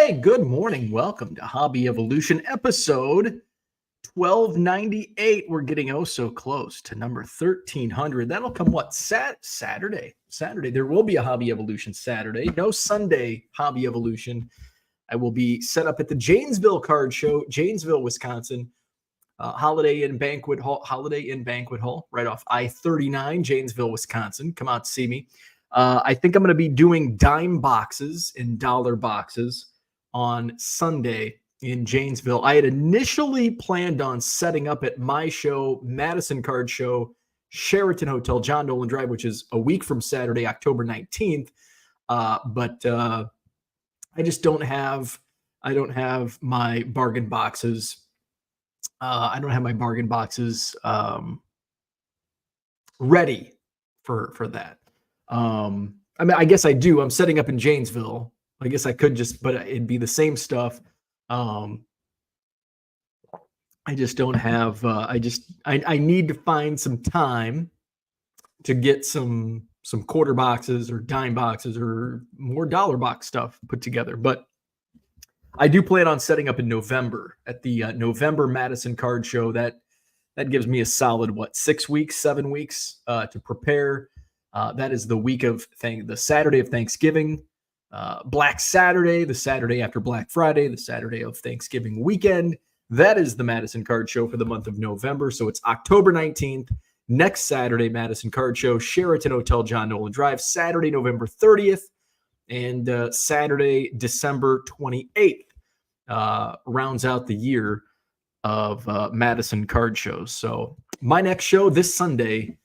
Hey, good morning. Welcome to Hobby Evolution episode 1298. We're getting so close to number 1300. That'll come what? Saturday. There will be a Hobby Evolution Saturday. No Sunday Hobby Evolution. I will be set up at the Janesville Card Show, Janesville, Wisconsin. Holiday Inn Banquet Hall, right off I-39, Janesville, Wisconsin. Come out to see me. I think I'm going to be doing dime boxes and dollar boxes on Sunday in Janesville. I had initially planned on setting up at my show, Madison Card Show, Sheraton Hotel, John Nolan Drive, which is a week from Saturday, October 19th. But I just don't have my bargain boxes. I don't have my bargain boxes ready for that. I mean, I guess I do. I'm setting up in Janesville. I guess I could but it'd be the same stuff. I just don't have, I need to find some time to get some quarter boxes or dime boxes or more dollar box stuff put together. But I do plan on setting up in November at the November Madison Card Show. That gives me a solid, 7 weeks to prepare. That is the week of the Saturday of Thanksgiving, Black Saturday, the Saturday after Black Friday, the Saturday of Thanksgiving weekend. That is the Madison Card Show for the month of November. So it's October 19th, next Saturday, Madison Card Show, Sheraton Hotel, John Nolan Drive, Saturday, November 30th, and Saturday, December 28th, rounds out the year of Madison Card Shows. So my next show this Sunday,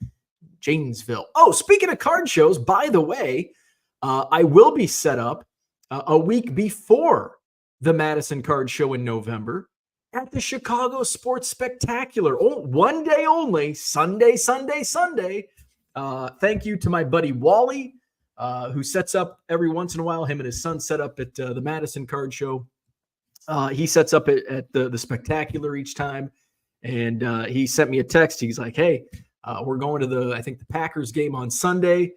Janesville. Oh, speaking of card shows, by the way, I will be set up a week before the Madison Card Show in November at the Chicago Sports Spectacular. Oh, one day only, Sunday. Thank you to my buddy Wally, who sets up every once in a while. Him and his son set up at the Madison Card Show. He sets up at the Spectacular each time. And he sent me a text. He's like, hey, we're going to the Packers game on Sunday.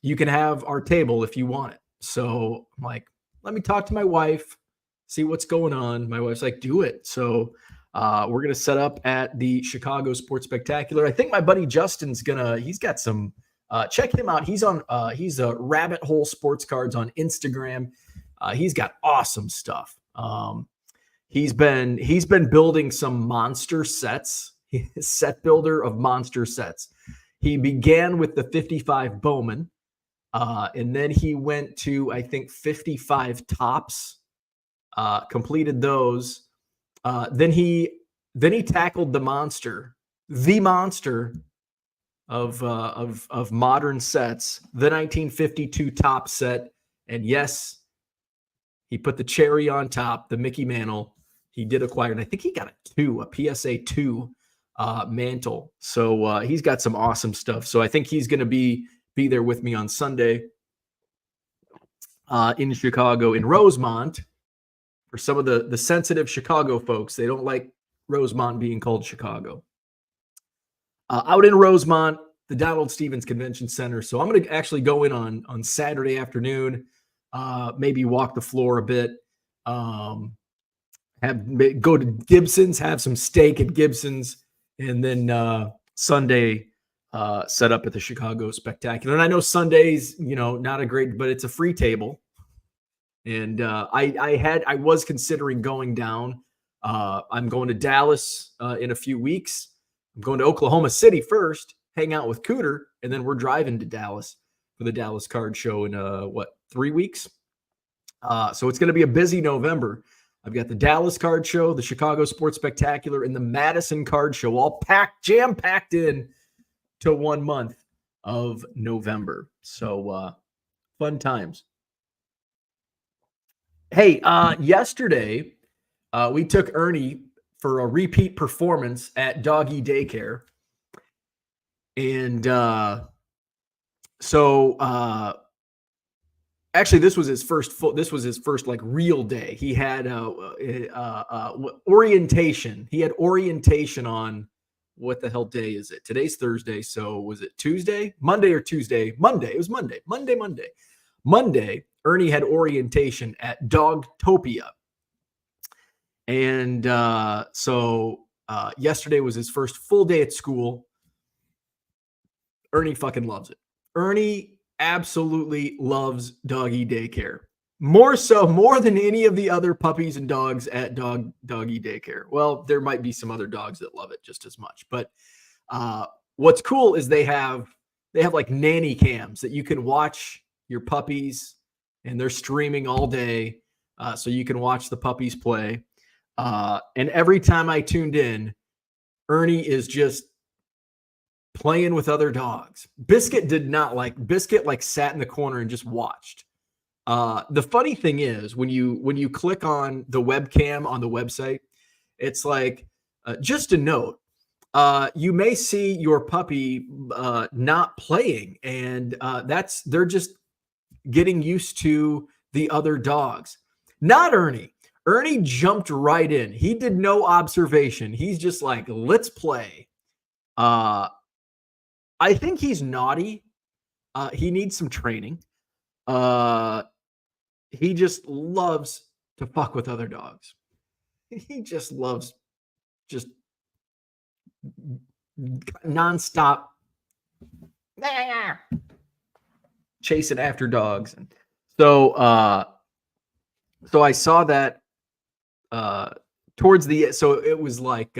You can have our table if you want it. So I'm like, let me talk to my wife, see what's going on. My wife's like, do it. So we're going to set up at the Chicago Sports Spectacular. I think my buddy Justin's he's got some, check him out. He's a Rabbit Hole Sports Cards on Instagram. He's got awesome stuff. He's been building some monster sets. He's a set builder of monster sets. He began with the 55 Bowman, and then he went to, 55 Tops, completed those. Then he tackled the monster of modern sets, the 1952 Top set. And yes, he put the cherry on top, the Mickey Mantle. He did acquire, and I think he got a PSA 2 mantle. So he's got some awesome stuff. So I think he's going to be there with me on Sunday in Chicago, in Rosemont. For some of the sensitive Chicago folks, they don't like Rosemont being called Chicago. Out in Rosemont, the Donald Stevens Convention Center. So I'm going to actually go in on Saturday afternoon, maybe walk the floor a bit, go to Gibson's, have some steak at Gibson's, and then Sunday set up at the Chicago Spectacular. And I know Sundays, not a great, but it's a free table. And I was considering going down. I'm going to Dallas in a few weeks. I'm going to Oklahoma City first, hang out with Cooter, and then we're driving to Dallas for the Dallas Card Show in 3 weeks. So it's going to be a busy November. I've got the Dallas Card Show, the Chicago Sports Spectacular, and the Madison Card Show all jam-packed in to 1 month of November. So fun times. Hey, yesterday we took Ernie for a repeat performance at Doggy Daycare. And actually, this was his first real day. He had orientation. He had orientation on, what the hell day is it? Today's Thursday. So was it Tuesday? Monday or Tuesday? Monday. It was Monday. Monday. Monday, Ernie had orientation at Dogtopia. And so yesterday was his first full day at school. Ernie fucking loves it. Ernie absolutely loves doggy daycare. More than any of the other puppies and dogs at doggy daycare. Well, there might be some other dogs that love it just as much. But what's cool is they have like nanny cams that you can watch your puppies, and they're streaming all day. So you can watch the puppies play. And every time I tuned in, Ernie is just playing with other dogs. Biscuit sat in the corner and just watched. The funny thing is when you click on the webcam on the website, it's like, just a note, you may see your puppy not playing, and they're just getting used to the other dogs. Not Ernie. Ernie jumped right in. He did no observation. He's just like, let's play. I think he's naughty. He needs some training. He just loves to fuck with other dogs. He just loves just nonstop chasing after dogs. And so I saw that towards the, so it was like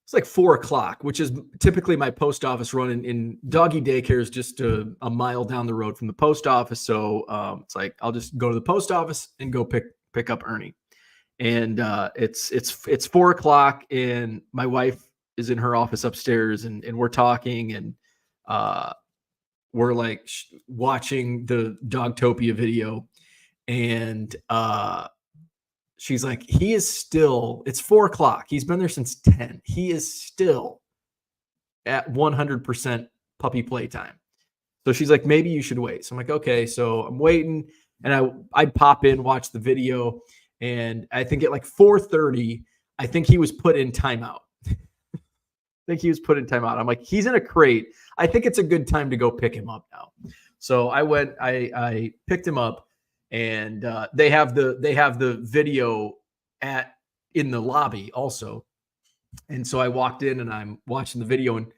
it's like 4:00, which is typically my post office run. In doggy daycare is just a mile down the road from the post office. So it's like, I'll just go to the post office and go pick up Ernie. And it's 4:00, and my wife is in her office upstairs, and we're talking, and we're like watching the Dogtopia video, and she's like, it's 4:00. He's been there since 10. He is still at 100% puppy playtime. So she's like, maybe you should wait. So I'm like, okay. So I'm waiting, and I'd pop in, watch the video. And I think at like 4:30, I think he was put in timeout. I'm like, he's in a crate. I think it's a good time to go pick him up now. So I went, I picked him up, and they have the video in the lobby also. And so I walked in, and I'm watching the video, and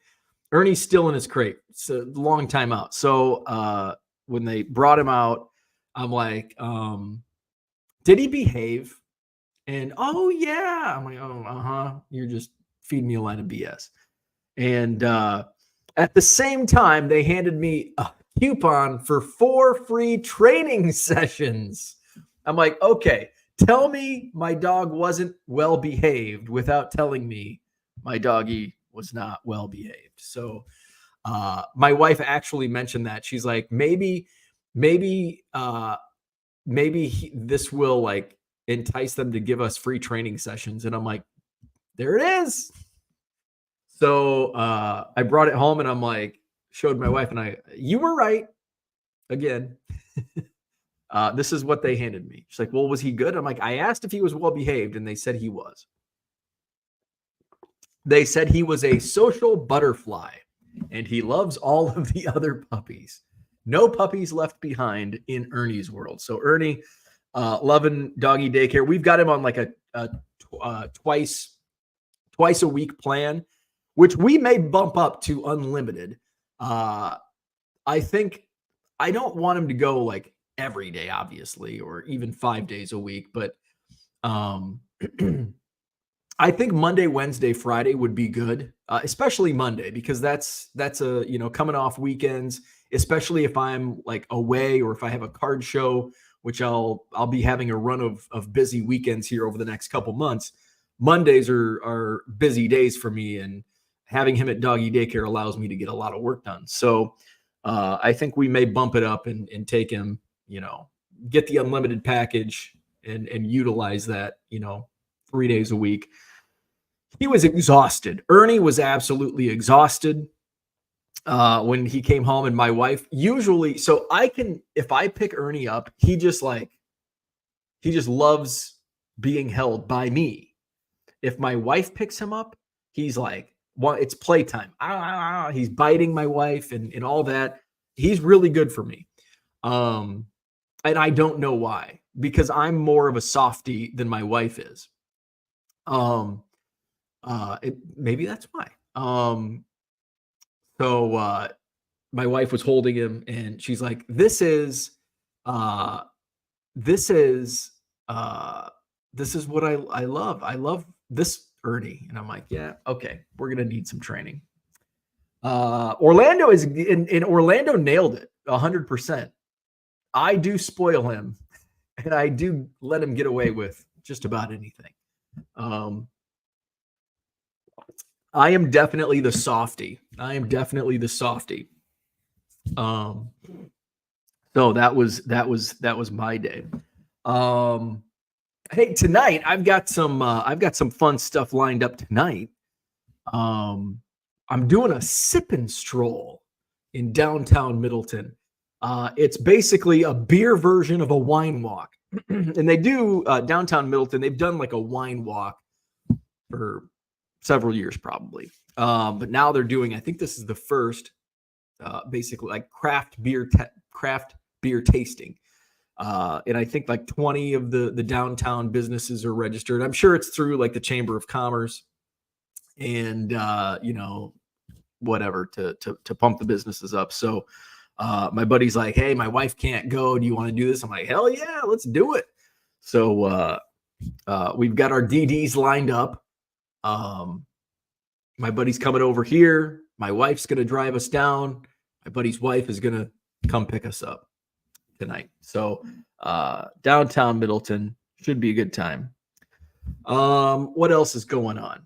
Ernie's still in his crate. It's a long time out. So when they brought him out, I'm like, did he behave? And oh yeah, I'm like, oh, you're just feeding me a line of BS. And at the same time, they handed me a coupon for 4 free training sessions. I'm like, okay, tell me my dog wasn't well behaved without telling me my doggy was not well behaved. So my wife actually mentioned that. She's like, maybe this will like entice them to give us free training sessions. And I'm like, there it is. So I brought it home, and I'm like, showed my wife, and you were right again. This is what they handed me. She's like, well, was he good? I'm like, I asked if he was well behaved, and they said he was. They said he was a social butterfly, and he loves all of the other puppies. No puppies left behind in Ernie's world. So Ernie, loving doggy daycare. We've got him on like a twice a week plan, which we may bump up to unlimited. I think I don't want him to go like every day, obviously, or even 5 days a week, but I think Monday, Wednesday, Friday would be good, especially Monday, because that's a, coming off weekends, especially if I'm like away or if I have a card show, which I'll be having a run of busy weekends here over the next couple months. Mondays are busy days for me, and having him at doggy daycare allows me to get a lot of work done. So I think we may bump it up and take him, get the unlimited package and utilize that, 3 days a week. He was exhausted. Ernie was absolutely exhausted when he came home, and my wife usually, so if I pick Ernie up, he just loves being held by me. If my wife picks him up, he's like, well, it's playtime. He's biting my wife and all that. He's really good for me. And I don't know why, because I'm more of a softie than my wife is. Maybe that's why. So my wife was holding him and she's like, uh, this is, uh, this is what I love. I love this Ernie. And I'm like, yeah, okay, we're going to need some training. Orlando is in Orlando nailed it 100%. I do spoil him and I do let him get away with just about anything. I am definitely the softie. So that was my day. Hey, tonight I've got some fun stuff lined up tonight. I'm doing a sip and stroll in downtown Middleton. It's basically a beer version of a wine walk. And they do downtown Middleton. They've done like a wine walk for several years probably. But now they're doing, I think this is the first, basically like craft beer tasting. And I think like 20 of the downtown businesses are registered. I'm sure it's through like the Chamber of Commerce and, whatever to pump the businesses up. So my buddy's like, hey, my wife can't go. Do you want to do this? I'm like, hell yeah, let's do it. So we've got our DDs lined up. My buddy's coming over here. My wife's going to drive us down. My buddy's wife is going to come pick us up tonight. So downtown Middleton should be a good time. What else is going on?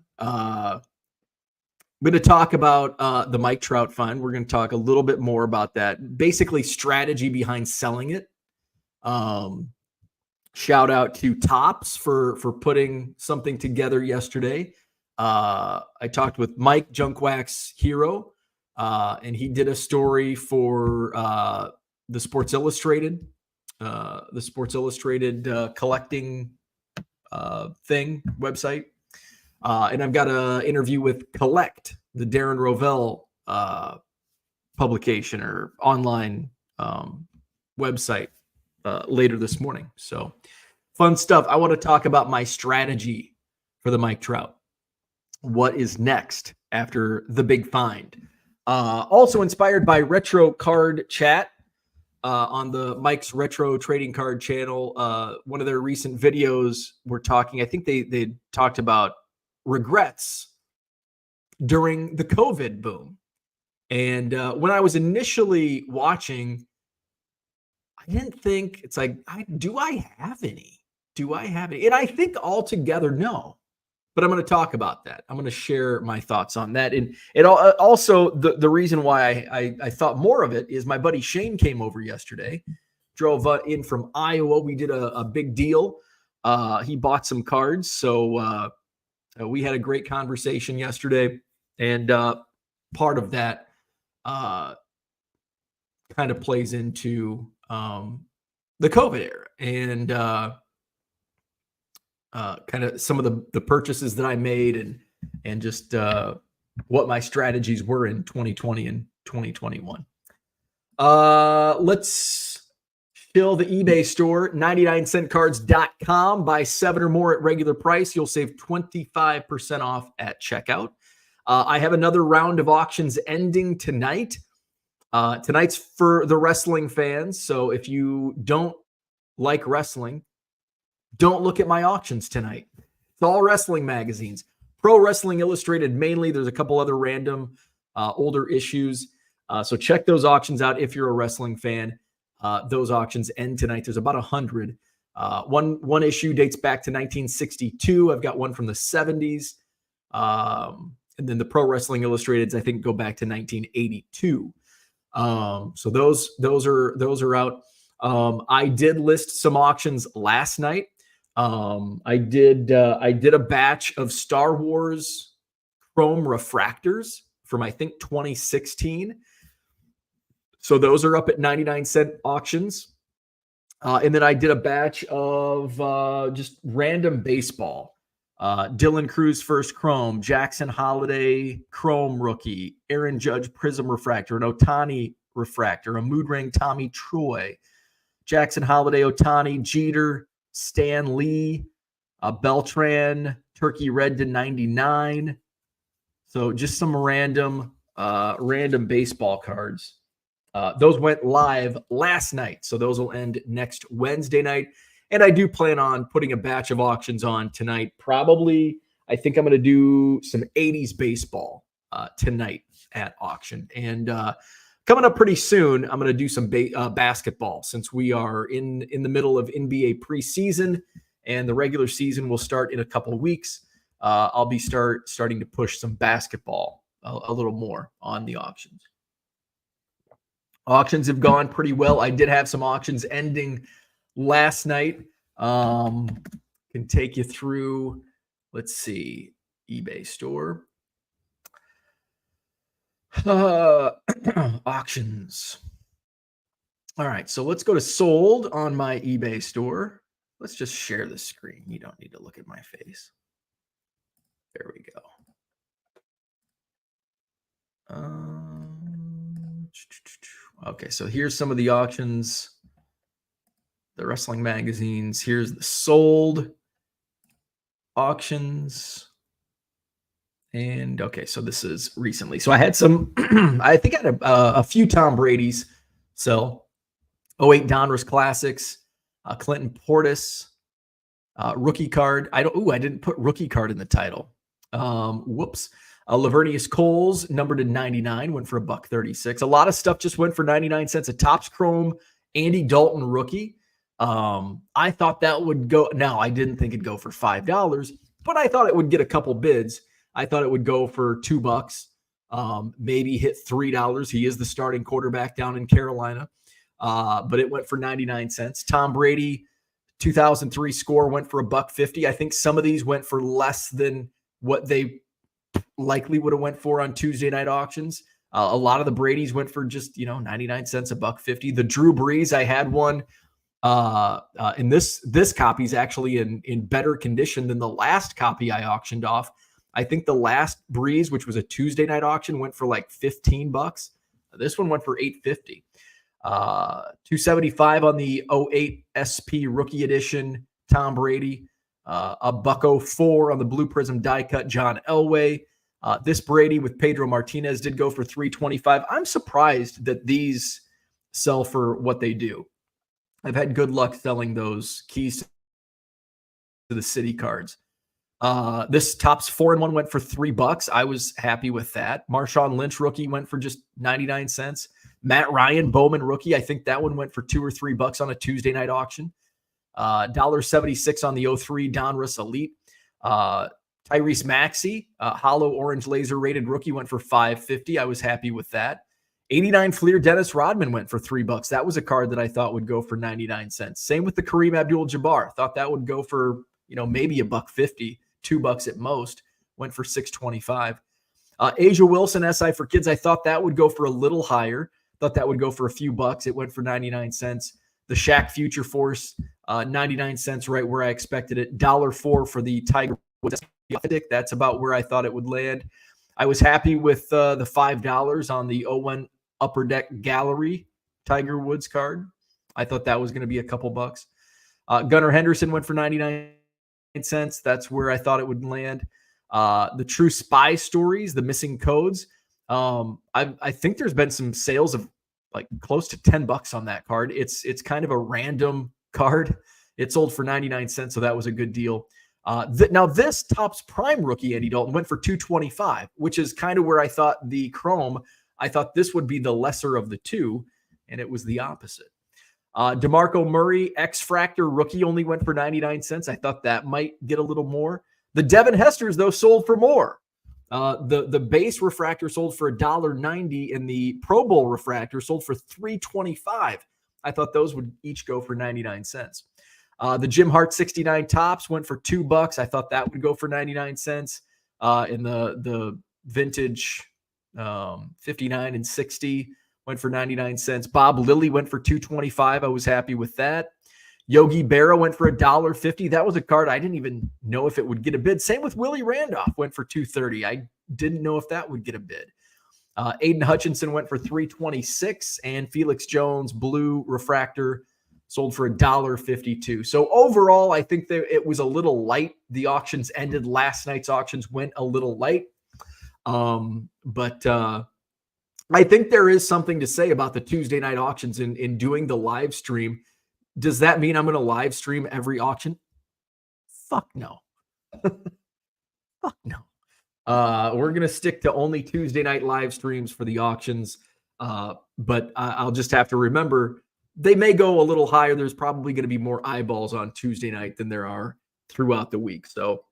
I'm going to talk about the Mike Trout fund. We're going to talk a little bit more about that. Basically, strategy behind selling it. Shout out to Tops for putting something together yesterday. I talked with Mike Junkwax Hero, and he did a story for the Sports Illustrated collecting thing website. And I've got an interview with Collect, the Darren Rovell publication or online website later this morning. So fun stuff. I want to talk about my strategy for the Mike Trout. What is next after the big find? Also inspired by Retro Card Chat on the Mike's Retro Trading Card channel. One of their recent videos were talking, I think they talked about regrets during the COVID boom. And when I was initially watching, I didn't think, it's like, do I have any? And I think altogether, no. But I'm going to talk about that. I'm going to share my thoughts on that. And it also, the reason why I thought more of it is my buddy Shane came over yesterday, drove in from Iowa. We did a big deal. He bought some cards. So we had a great conversation yesterday. And part of that kind of plays into the COVID era and kind of some of the purchases that I made and just what my strategies were in 2020 and 2021. Let's shill the eBay store, 99centcards.com. Buy 7 or more at regular price. You'll save 25% off at checkout. I have another round of auctions ending tonight. Tonight's for the wrestling fans. So if you don't like wrestling, don't look at my auctions tonight. It's all wrestling magazines. Pro Wrestling Illustrated mainly. There's a couple other random older issues. So check those auctions out if you're a wrestling fan. Those auctions end tonight. There's about 100. One issue dates back to 1962. I've got one from the 70s. And then the Pro Wrestling Illustrateds, I think, go back to 1982. So those are out. I did list some auctions last night. I did a batch of Star Wars Chrome refractors from, I think, 2016. So those are up at 99-cent auctions. And then I did a batch of just random baseball. Dylan Cruz first Chrome, Jackson Holiday Chrome rookie, Aaron Judge Prism refractor, an Ohtani Refractor, a mood ring Tommy Troy, Jackson Holiday, Ohtani, Jeter, Stan Lee, Beltran, Turkey Red to 99. So just some random baseball cards. Those went live last night, so those will end next Wednesday night. And I do plan on putting a batch of auctions on tonight. Probably, I think I'm going to do some 80s baseball tonight at auction. And coming up pretty soon, I'm going to do some basketball, since we are in the middle of NBA preseason and the regular season will start in a couple of weeks. I'll be starting to push some basketball a little more on the auctions. Auctions have gone pretty well. I did have some auctions ending last night. Can take you through, let's see, eBay store. Auctions. All right, so let's go to sold on my eBay store. Let's just share the screen. You don't need to look at my face. There we go. Okay, so here's some of the auctions, the wrestling magazines. Here's the sold auctions. And okay, so this is recently. So I had some, I think I had a few Tom Brady's sell. 08 Donruss Classics, Clinton Portis, rookie card. I didn't put rookie card in the title. Whoops. Lavernius Coles, numbered to 99, went for $1.36. A lot of stuff just went for 99 cents. A Topps Chrome Andy Dalton rookie. I thought that would go. Now, I didn't think it'd go for $5, but I thought it would get a couple bids. I thought it would go for $2, maybe hit $3. He is the starting quarterback down in Carolina, but it went for 99 cents. Tom Brady, 2003 score, went for $1.50. I think some of these went for less than what they likely would have went for on Tuesday night auctions. A lot of the Brady's went for just 99 cents, $1.50. The Drew Brees, I had one, and this copy is actually in better condition than the last copy I auctioned off. I think the last Breeze, which was a Tuesday night auction, went for like $15. This one went for $8.50. $2.75 on the 08 SP Rookie Edition Tom Brady. $1.04 on the Blue Prism die cut John Elway. This Brady with Pedro Martinez did go for $3.25. I'm surprised that these sell for what they do. I've had good luck selling those keys to the city cards. This Topps 4-in-1 went for $3. I was happy with that. Marshawn Lynch rookie went for just 99 cents. Matt Ryan Bowman rookie, I think that one went for $2 or $3 on a Tuesday night auction. $1.76 on the 03 Donruss Elite. Tyrese Maxey, hollow orange laser rated rookie, went for $5.50. I was happy with that. 89 Fleer Dennis Rodman went for $3. That was a card that I thought would go for 99 cents. Same with the Kareem Abdul-Jabbar. Thought that would go for, maybe $1.50, $2 at most. Went for $6.25. Asia Wilson SI for kids. I thought that would go for a little higher. Thought that would go for a few bucks. It went for 99 cents. The Shaq Future Force, 99 cents, right where I expected it. $1.04 for the Tiger Woods. That's about where I thought it would land. I was happy with the $5 on the 01 Upper Deck Gallery Tiger Woods card. I thought that was going to be a couple bucks. Gunnar Henderson went for 99 cents. That's where I thought it would land. The True Spy Stories, the Missing Codes. I think there's been some sales of like close to $10 on that card. It's kind of a random card. It sold for 99 cents, so that was a good deal. Now this Topps Prime rookie Andy Dalton went for $2.25, which is kind of where I thought the Chrome. I thought this would be the lesser of the two, and it was the opposite. DeMarco Murray X-Fractor rookie only went for 99 cents. I thought that might get a little more. The Devin Hesters, though, sold for more. The base refractor sold for $1.90, and the Pro Bowl refractor sold for $3.25. I thought those would each go for 99 cents. The Jim Hart 69 Topps went for $2. I thought that would go for 99 cents. And the vintage 59 and 60 went for 99 cents. Bob Lilly went for $2.25. I was happy with that. Yogi Berra went for $1.50. That was a card I didn't even know if it would get a bid. Same with Willie Randolph, went for $2.30. I didn't know if that would get a bid. Aiden Hutchinson went for $326, and Felix Jones blue refractor sold for $1.52. So overall, I think that it was a little light. The auctions ended. Last night's auctions went a little light. But I think there is something to say about the Tuesday night auctions in doing the live stream. Does that mean I'm going to live stream every auction? Fuck no. Fuck no. We're going to stick to only Tuesday night live streams for the auctions. But I'll just have to remember they may go a little higher. There's probably going to be more eyeballs on Tuesday night than there are throughout the week. So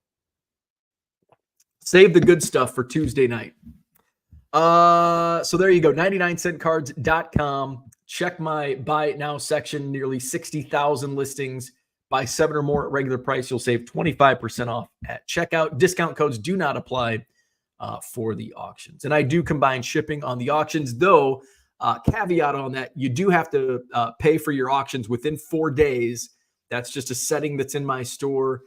save the good stuff for Tuesday night. So there you go. 99centcards.com. Check my buy it now section. Nearly 60,000 listings. Buy 7 or more at regular price. You'll save 25% off at checkout. Discount codes do not apply for the auctions. And I do combine shipping on the auctions, though. Caveat on that, you do have to pay for your auctions within 4 days. That's just a setting that's in my store.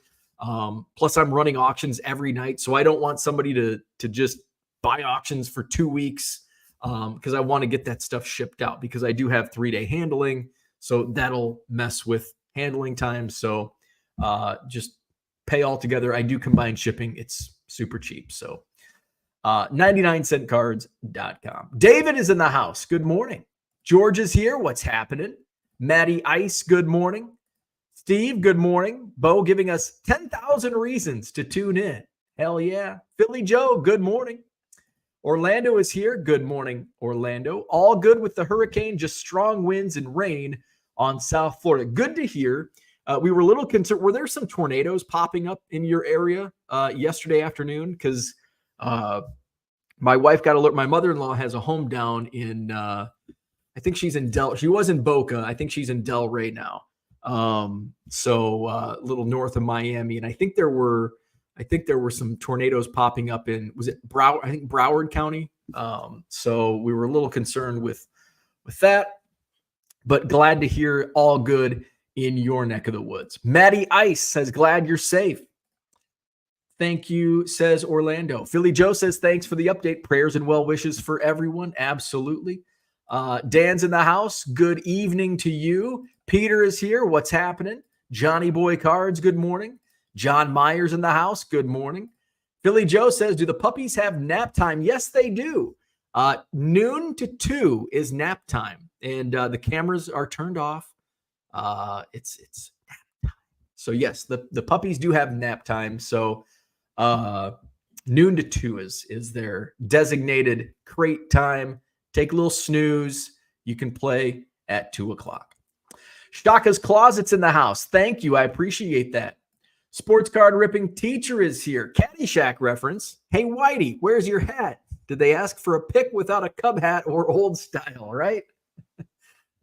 Plus, I'm running auctions every night, so I don't want somebody to just buy auctions for 2 weeks because I want to get that stuff shipped out because I do have 3-day handling, so that'll mess with handling time. So just pay all together. I do combine shipping. It's super cheap. So 99centcards.com. David is in the house. Good morning. George is here. What's happening? Maddie Ice, good morning. Steve, good morning. Bo giving us 10,000 reasons to tune in. Hell yeah. Philly Joe, good morning. Orlando is here. Good morning, Orlando. All good with the hurricane, just strong winds and rain on South Florida. Good to hear. We were a little concerned. Were there some tornadoes popping up in your area yesterday afternoon? Because my wife got alert. My mother-in-law has a home down in, I think she's in she was in Boca. I think she's in Delray now. So a little north of Miami. And I think there were some tornadoes popping up in, was it Broward County? So we were a little concerned with that. But glad to hear all good in your neck of the woods. Maddie Ice says, glad you're safe. Thank you, says Orlando. Philly Joe says, thanks for the update. Prayers and well wishes for everyone. Absolutely. Dan's in the house. Good evening to you. Peter is here. What's happening? Johnny Boy Cards, good morning. John Myers in the house. Good morning. Philly Joe says, do the puppies have nap time? Yes, they do. Noon to 2 is nap time. And the cameras are turned off. It's nap time. So yes, the puppies do have nap time. So noon to 2 is their designated crate time. Take a little snooze. You can play at 2 o'clock. Shaka's Closet's in the house. Thank you. I appreciate that. Sports card ripping teacher is here. Caddyshack reference. Hey, Whitey, where's your hat? Did they ask for a pick without a Cub hat or old style, right?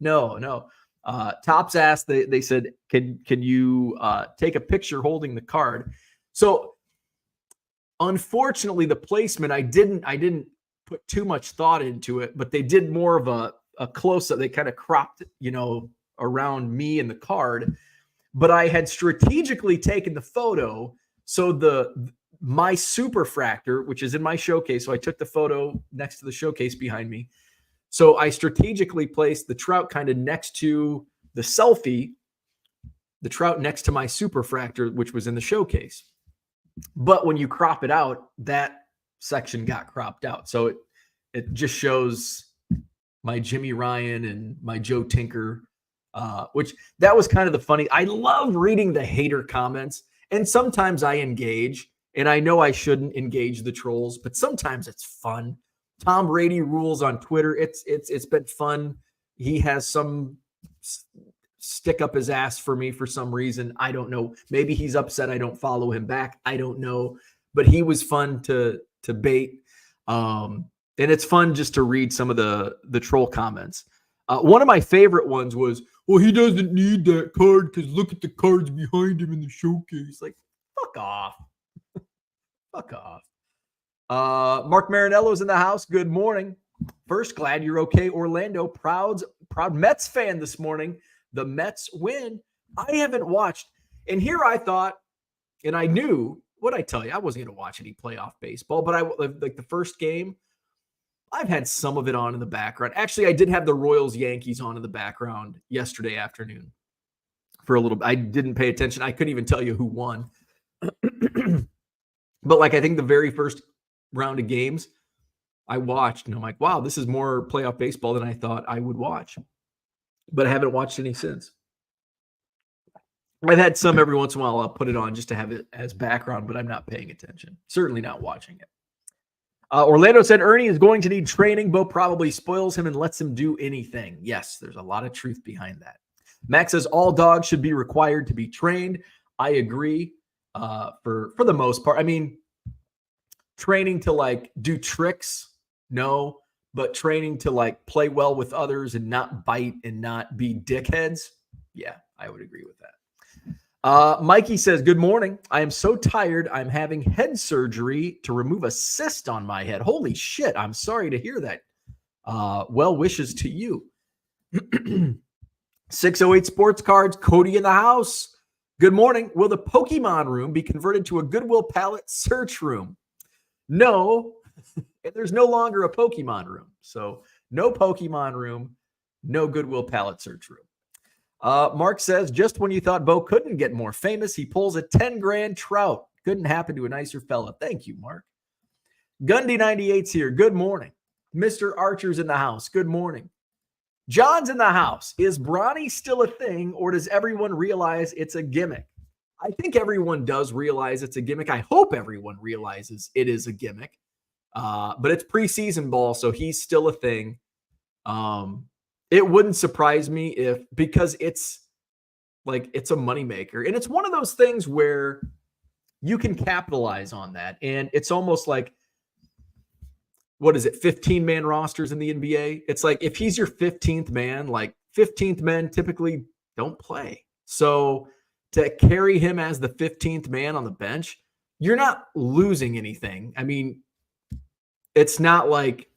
No. Tops asked, they said, can you take a picture holding the card? So unfortunately, the placement, I didn't put too much thought into it, but they did more of a close-up. They kind of cropped, around me and the card. But I had strategically taken the photo. So my Superfractor, which is in my showcase, so I took the photo next to the showcase behind me. So I strategically placed the Trout kind of next to the selfie, the Trout next to my Superfractor, which was in the showcase. But when you crop it out, that section got cropped out. So it just shows my Jimmy Ryan and my Joe Tinker, which that was kind of the funny. I love reading the hater comments, and sometimes I engage, and I know I shouldn't engage the trolls, but sometimes it's fun. Tom Brady rules on Twitter. It's been fun. He has some stick up his ass for me for some reason. I don't know. Maybe he's upset I don't follow him back. I don't know. But he was fun to bait. And it's fun just to read some of the troll comments. One of my favorite ones was, well, he doesn't need that card because look at the cards behind him in the showcase. Like, fuck off. Fuck off. Mark Marinello's in the house. Good morning. First, glad you're okay, Orlando. Proud Mets fan this morning. The Mets win. I haven't watched. And here I thought, and I knew, what'd I tell you? I wasn't going to watch any playoff baseball, but like the first game, I've had some of it on in the background. Actually, I did have the Royals Yankees on in the background yesterday afternoon for a little bit. I didn't pay attention. I couldn't even tell you who won. But like, I think the very first round of games I watched, and I'm like, wow, this is more playoff baseball than I thought I would watch. But I haven't watched any since. I've had some every once in a while. I'll put it on just to have it as background, but I'm not paying attention. Certainly not watching it. Orlando said Ernie is going to need training. Bo probably spoils him and lets him do anything. Yes, there's a lot of truth behind that. Max says all dogs should be required to be trained. I agree for the most part. I mean, training to like do tricks, no, but training to like play well with others and not bite and not be dickheads. Yeah, I would agree with that. Mikey says, good morning. I am so tired. I'm having head surgery to remove a cyst on my head. Holy shit. I'm sorry to hear that. Well wishes to you. 608 Sports Cards, Cody in the house. Good morning. Will the Pokemon room be converted to a Goodwill pallet search room? No, there's no longer a Pokemon room. So no Pokemon room, no Goodwill pallet search room. Mark says, just when you thought Bo couldn't get more famous, he pulls a 10 grand Trout. Couldn't happen to a nicer fella. Thank you, Mark. Gundy 98's here. Good morning. Mr. Archer's in the house. Good morning. John's in the house. Is Bronny still a thing, or does everyone realize it's a gimmick? I think everyone does realize it's a gimmick. I hope everyone realizes it is a gimmick. But it's preseason ball, so he's still a thing. It wouldn't surprise me because it's a moneymaker. And it's one of those things where you can capitalize on that. And it's almost like, what is it, 15-man rosters in the NBA? It's like, if he's your 15th man, like 15th men typically don't play. So to carry him as the 15th man on the bench, you're not losing anything. I mean, it's not like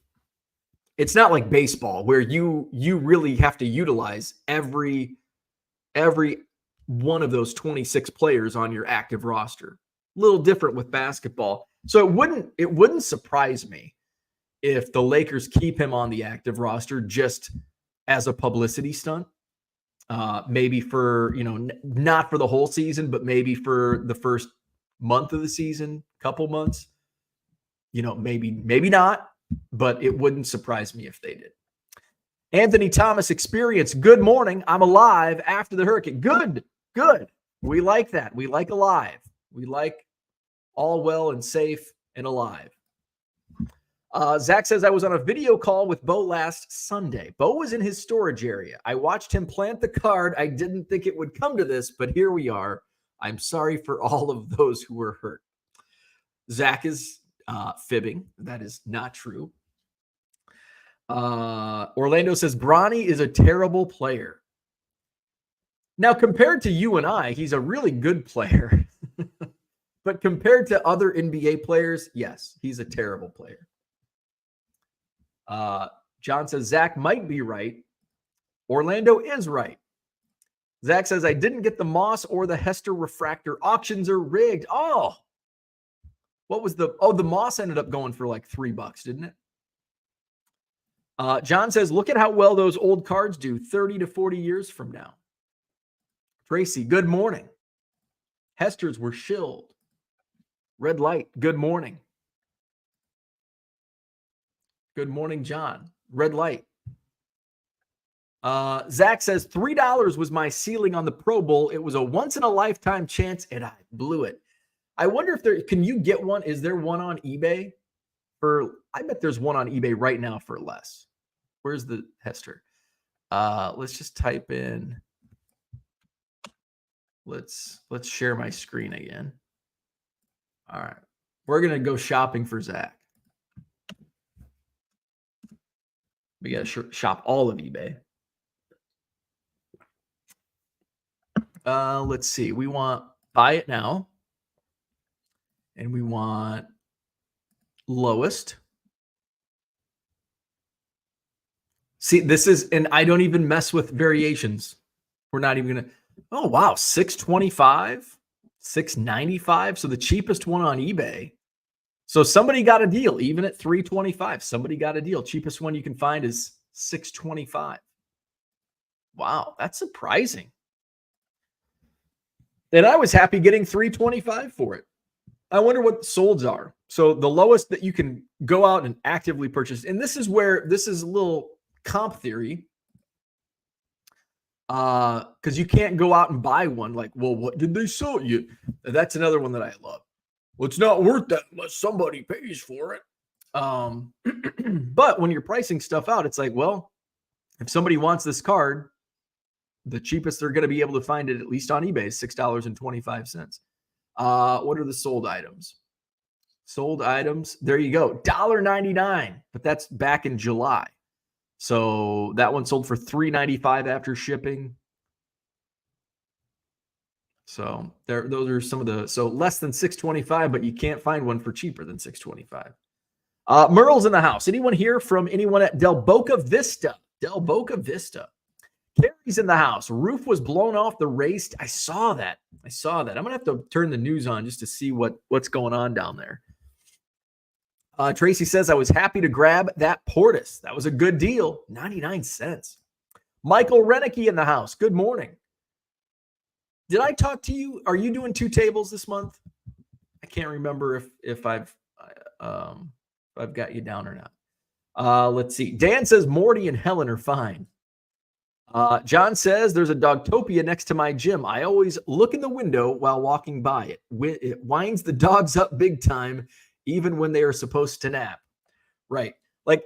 baseball where you really have to utilize every one of those 26 players on your active roster. A little different with basketball. So it wouldn't surprise me if the Lakers keep him on the active roster just as a publicity stunt. Maybe for, not for the whole season, but maybe for the first month of the season, couple months. Maybe not. But it wouldn't surprise me if they did. Anthony Thomas experience. Good morning. I'm alive after the hurricane. Good. We like that. We like alive. We like all well and safe and alive. Zach says, I was on a video call with Bo last Sunday. Bo was in his storage area. I watched him plant the card. I didn't think it would come to this, but here we are. I'm sorry for all of those who were hurt. Zach is fibbing. That is not true. Orlando says Bronny is a terrible player. Now, compared to you and I, he's a really good player. But compared to other NBA players, yes, he's a terrible player. John says Zach might be right. Orlando is right. Zach says I didn't get the Moss or the Hester Refractor. Auctions are rigged. Oh, what was the Moss ended up going for like $3, didn't it? John says, look at how well those old cards do 30 to 40 years from now. Tracy, good morning. Hester's were shilled. Red light, good morning. Good morning, John. Red light. Zach says $3 was my ceiling on the Pro Bowl. It was a once-in-a-lifetime chance, and I blew it. I wonder if can you get one? Is there one on eBay I bet there's one on eBay right now for less. Where's the Hester? Let's just type in. Let's share my screen again. All right. We're going to go shopping for Zach. We got to shop all of eBay. Let's see. We want buy it now. And we want lowest. See, this is, and I don't even mess with variations. We're not even going to, oh, wow, $625, $695. So the cheapest one on eBay So somebody got a deal, even at $325. Somebody got a deal. Cheapest one you can find is $625. Wow, that's surprising. And I was happy getting $325 for it. I wonder what the solds are. So the lowest that you can go out and actively purchase, and this is where this is a little comp theory, because you can't go out and buy one. Like, well, what did they sell you? That's another one that I love. Well, it's not worth that unless somebody pays for it. But when you're pricing stuff out, it's like, well, if somebody wants this card, the cheapest they're going to be able to find it, at least on eBay, is $6.25. What are the sold items? Sold items. There you go. $1.99, but that's back in July. So that one sold for $3.95 after shipping. So those are some of the, so less than $6.25, but you can't find one for cheaper than $6.25. Merle's in the house. Anyone here from anyone at Del Boca Vista? Del Boca Vista. Carrie's in the house. Roof was blown off the race. I saw that. I'm going to have to turn the news on just to see what's going on down there. Tracy says, I was happy to grab that Portis. That was a good deal. 99 cents. Michael Renicky in the house. Good morning. Did I talk to you? Are you doing 2 tables this month? I can't remember if I've got you down or not. Let's see. Dan says Morty and Helen are fine. John says there's a Dogtopia next to my gym. I always look in the window while walking by it. It winds the dogs up big time, even when they are supposed to nap. Right. Like,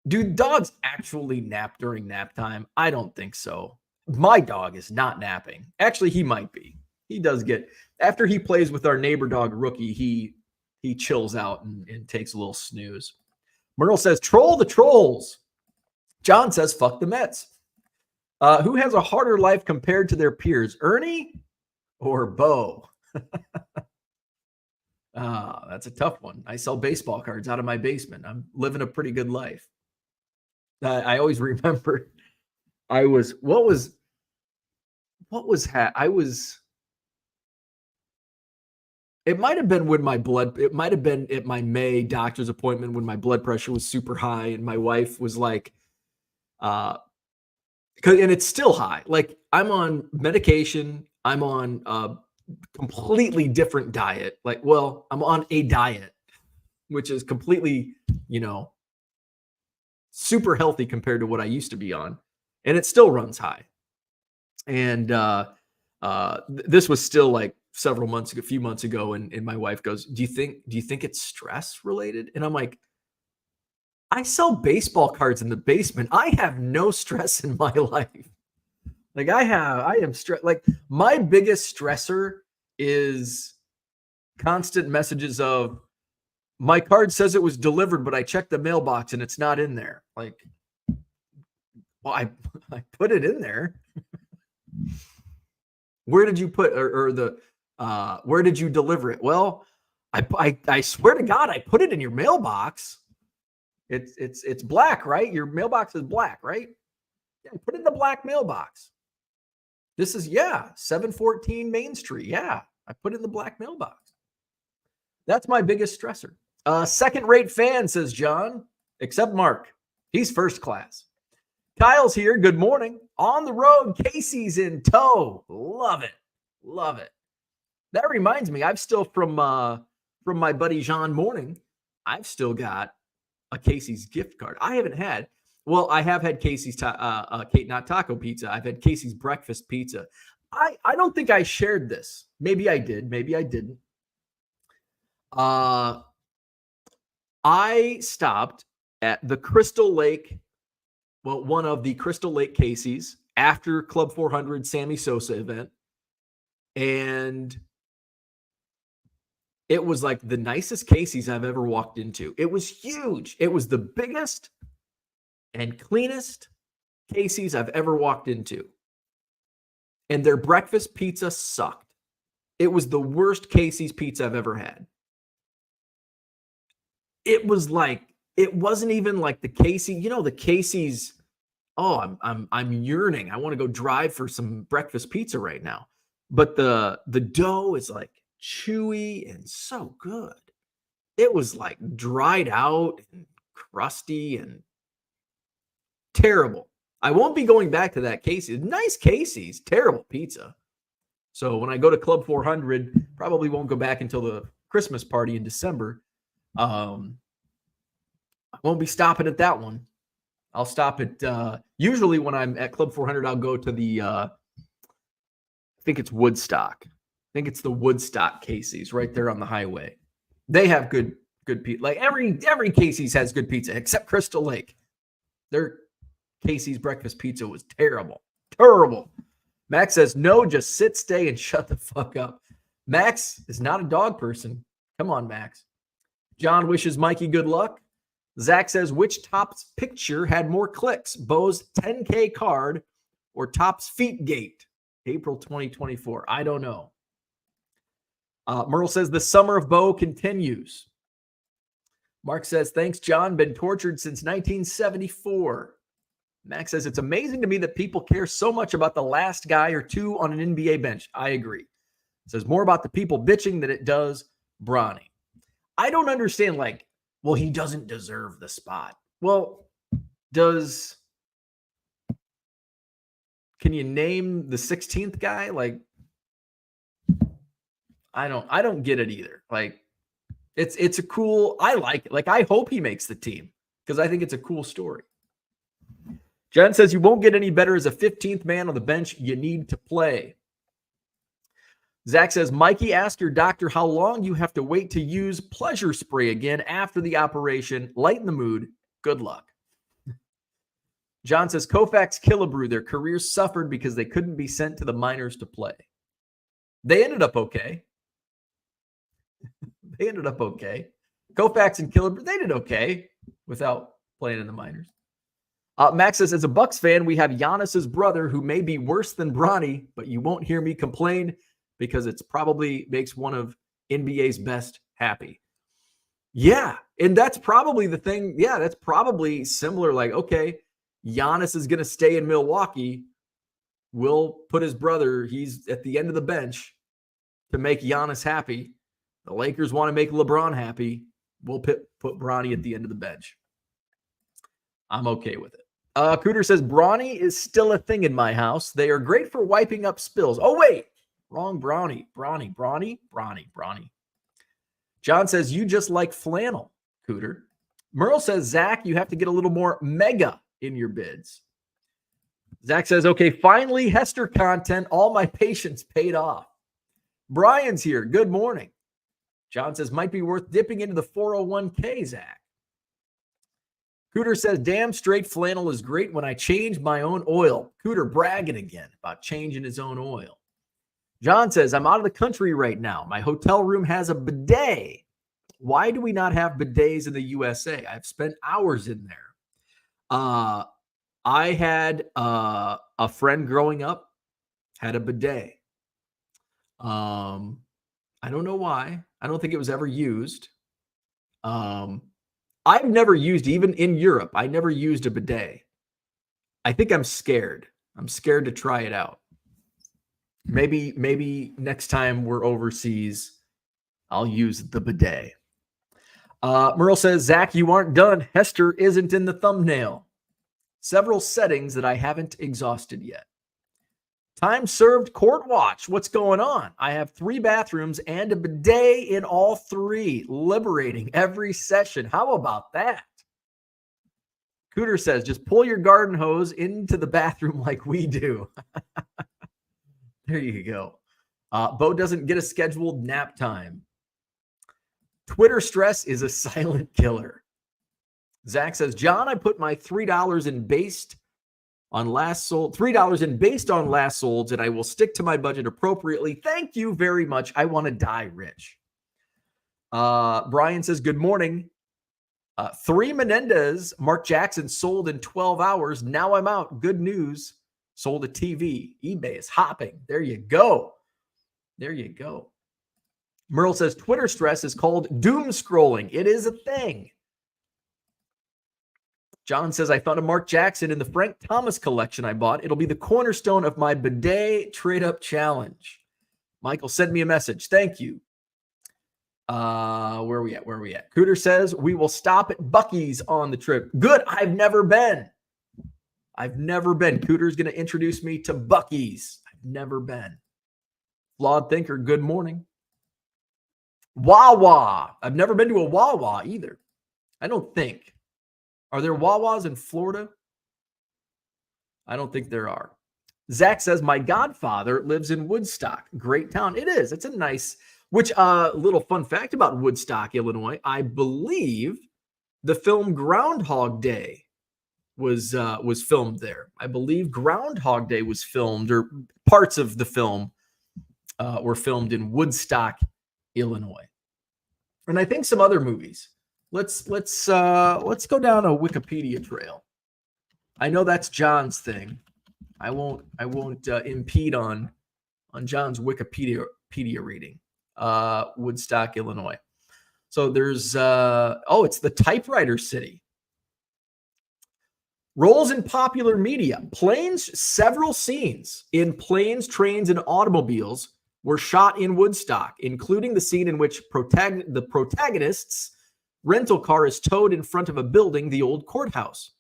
do dogs actually nap during nap time? I don't think so. My dog is not napping. Actually, he might be. He does get, after he plays with our neighbor dog, Rookie, he chills out and takes a little snooze. Merle says, troll the trolls. John says, fuck the Mets. Who has a harder life compared to their peers, Ernie or Bo? That's a tough one. I sell baseball cards out of my basement. I'm living a pretty good life. I always remember it might have been at my May doctor's appointment when my blood pressure was super high and my wife was like, and it's still high. Like, I'm on medication. I'm on a completely different diet. Like, well, I'm on a diet, which is completely, super healthy compared to what I used to be on. And it still runs high. And this was still like a few months ago. And my wife goes, do you think it's stress related? And I'm like, I sell baseball cards in the basement. I have no stress in my life. Like, I am stressed. Like, my biggest stressor is constant messages of, my card says it was delivered, but I checked the mailbox and it's not in there. Like, well, I put it in there. Where did you put, where did you deliver it? Well, I swear to God, I put it in your mailbox. It's black, right? Your mailbox is black, right? Yeah, put it in the black mailbox. This is, 714 Main Street. Yeah, I put it in the black mailbox. That's my biggest stressor. Second-rate fan, says John, except Mark. He's first class. Kyle's here. Good morning. On the road, Casey's in tow. Love it. Love it. That reminds me, I've still, from my buddy John Morning, I've still got a Casey's gift card. I haven't had. Well, I have had Casey's not taco pizza. I've had Casey's breakfast pizza. I don't think I shared this. Maybe I did. Maybe I didn't. I stopped at the Crystal Lake, one of the Crystal Lake Casey's after Club 400 Sammy Sosa event. And it was like the nicest Casey's I've ever walked into. It was huge. It was the biggest and cleanest Casey's I've ever walked into. And their breakfast pizza sucked. It was the worst Casey's pizza I've ever had. It was like, it wasn't even like the Casey, the Casey's, I'm yearning. I want to go drive for some breakfast pizza right now. But the dough is like chewy and so good. it was like dried out and crusty and terrible. I won't be going back to that Casey's. Nice Casey's, terrible pizza. So when I go to Club 400, probably won't go back until the Christmas party in December. I won't be stopping at that one. I'll stop at, usually when I'm at Club 400, I'll go to the, I think it's Woodstock. I think it's the Woodstock Casey's right there on the highway. They have good pizza. Like every Casey's has good pizza except Crystal Lake. Their Casey's breakfast pizza was terrible. Terrible. Max says, no, just sit, stay, and shut the fuck up. Max is not a dog person. Come on, Max. John wishes Mikey good luck. Zach says, which Topps picture had more clicks? Bo's 10K card or Topps feet gate? April 2024. I don't know. Merle says, the summer of Bo continues. Mark says, thanks, John. Been tortured since 1974. Max says, it's amazing to me that people care so much about the last guy or two on an NBA bench. I agree. It says more about the people bitching than it does Bronny. I don't understand, like, well, he doesn't deserve the spot. Well, can you name the 16th guy? Like, I don't get it either. Like, it's a cool, I like it. Like, I hope he makes the team because I think it's a cool story. Jen says, you won't get any better as a 15th man on the bench. You need to play. Zach says, Mikey, ask your doctor how long you have to wait to use pleasure spray again after the operation. Lighten the mood. Good luck. John says, Koufax, Killebrew, their careers suffered because they couldn't be sent to the minors to play. They ended up okay. Koufax and Killebrew, they did okay without playing in the minors. Max says, as a Bucks fan, we have Giannis's brother who may be worse than Bronny, but you won't hear me complain because it's probably makes one of NBA's best happy. Yeah, and that's probably the thing. Yeah, that's probably similar. Like, okay, Giannis is going to stay in Milwaukee. We'll put his brother, he's at the end of the bench to make Giannis happy. The Lakers want to make LeBron happy. We'll put Bronny at the end of the bench. I'm okay with it. Cooter says, Bronny is still a thing in my house. They are great for wiping up spills. Oh, wait. Wrong Bronny. Bronny. John says, you just like flannel, Cooter. Merle says, Zach, you have to get a little more mega in your bids. Zach says, okay, finally, Hester content. All my patience paid off. Brian's here. Good morning. John says, might be worth dipping into the 401k, Zach. Cooter says, damn straight flannel is great when I change my own oil. Cooter bragging again about changing his own oil. John says, I'm out of the country right now. My hotel room has a bidet. Why do we not have bidets in the USA? I've spent hours in there. I had a friend growing up had a bidet. I don't know why. I don't think it was ever used. I've never used, even in Europe, I never used a bidet. I think I'm scared. I'm scared to try it out. Maybe next time we're overseas, I'll use the bidet. Merle says, Zach, you aren't done. Hester isn't in the thumbnail. Several settings that I haven't exhausted yet. Time served court watch. What's going on? I have 3 bathrooms and a bidet in all 3. Liberating every session. How about that? Cooter says, just pull your garden hose into the bathroom like we do. There you go. Bo doesn't get a scheduled nap time. Twitter stress is a silent killer. Zach says, John, I put my $3 in based on last sold, $3 in based on last solds, and I will stick to my budget appropriately. Thank you very much. I want to die rich. Brian says, good morning. 3 Menendez, Mark Jackson sold in 12 hours. Now I'm out. Good news. Sold a TV. eBay is hopping. There you go. Merle says, Twitter stress is called doom scrolling. It is a thing. John says, I found a Mark Jackson in the Frank Thomas collection I bought. It'll be the cornerstone of my bidet trade-up challenge. Michael, send me a message. Thank you. Where are we at? Cooter says we will stop at Bucky's on the trip. Good. I've never been. Cooter's going to introduce me to Bucky's. I've never been. Flawed Thinker, good morning. Wawa. I've never been to a Wawa either. I don't think. Are there Wawas in Florida? I don't think there are. Zach says, my godfather lives in Woodstock. Great town. It is. It's a nice, little fun fact about Woodstock, Illinois. I believe the film Groundhog Day was filmed there. I believe Groundhog Day was filmed, or parts of the film were filmed in Woodstock, Illinois. And I think some other movies. Let's go down a Wikipedia trail. I know that's John's thing. I won't impede on John's Wikipedia reading. Woodstock, Illinois. So there's it's the typewriter city. Roles in popular media. Several scenes in Planes, Trains, and Automobiles were shot in Woodstock, including the scene in which the protagonist's rental car is towed in front of a building, the old courthouse.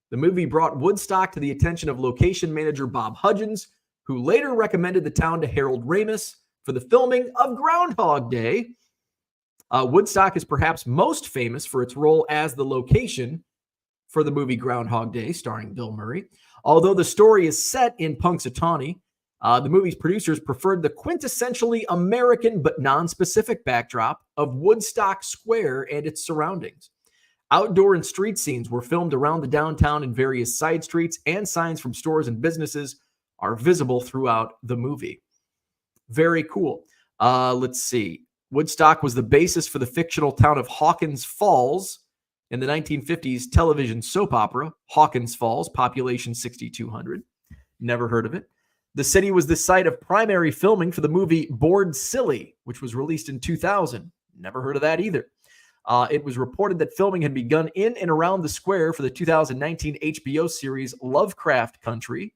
The movie brought Woodstock to the attention of location manager Bob Hudgens, who later recommended the town to Harold Ramis for the filming of Groundhog Day. Woodstock is perhaps most famous for its role as the location for the movie Groundhog Day, starring Bill Murray. Although the story is set in Punxsutawney, the movie's producers preferred the quintessentially American but non-specific backdrop of Woodstock Square and its surroundings. Outdoor and street scenes were filmed around the downtown, and various side streets and signs from stores and businesses are visible throughout the movie. Very cool. Let's see. Woodstock was the basis for the fictional town of Hawkins Falls in the 1950s television soap opera, Hawkins Falls, population 6,200. Never heard of it. The city was the site of primary filming for the movie Bored Silly, which was released in 2000. Never heard of that either. It was reported that filming had begun in and around the square for the 2019 HBO series Lovecraft Country.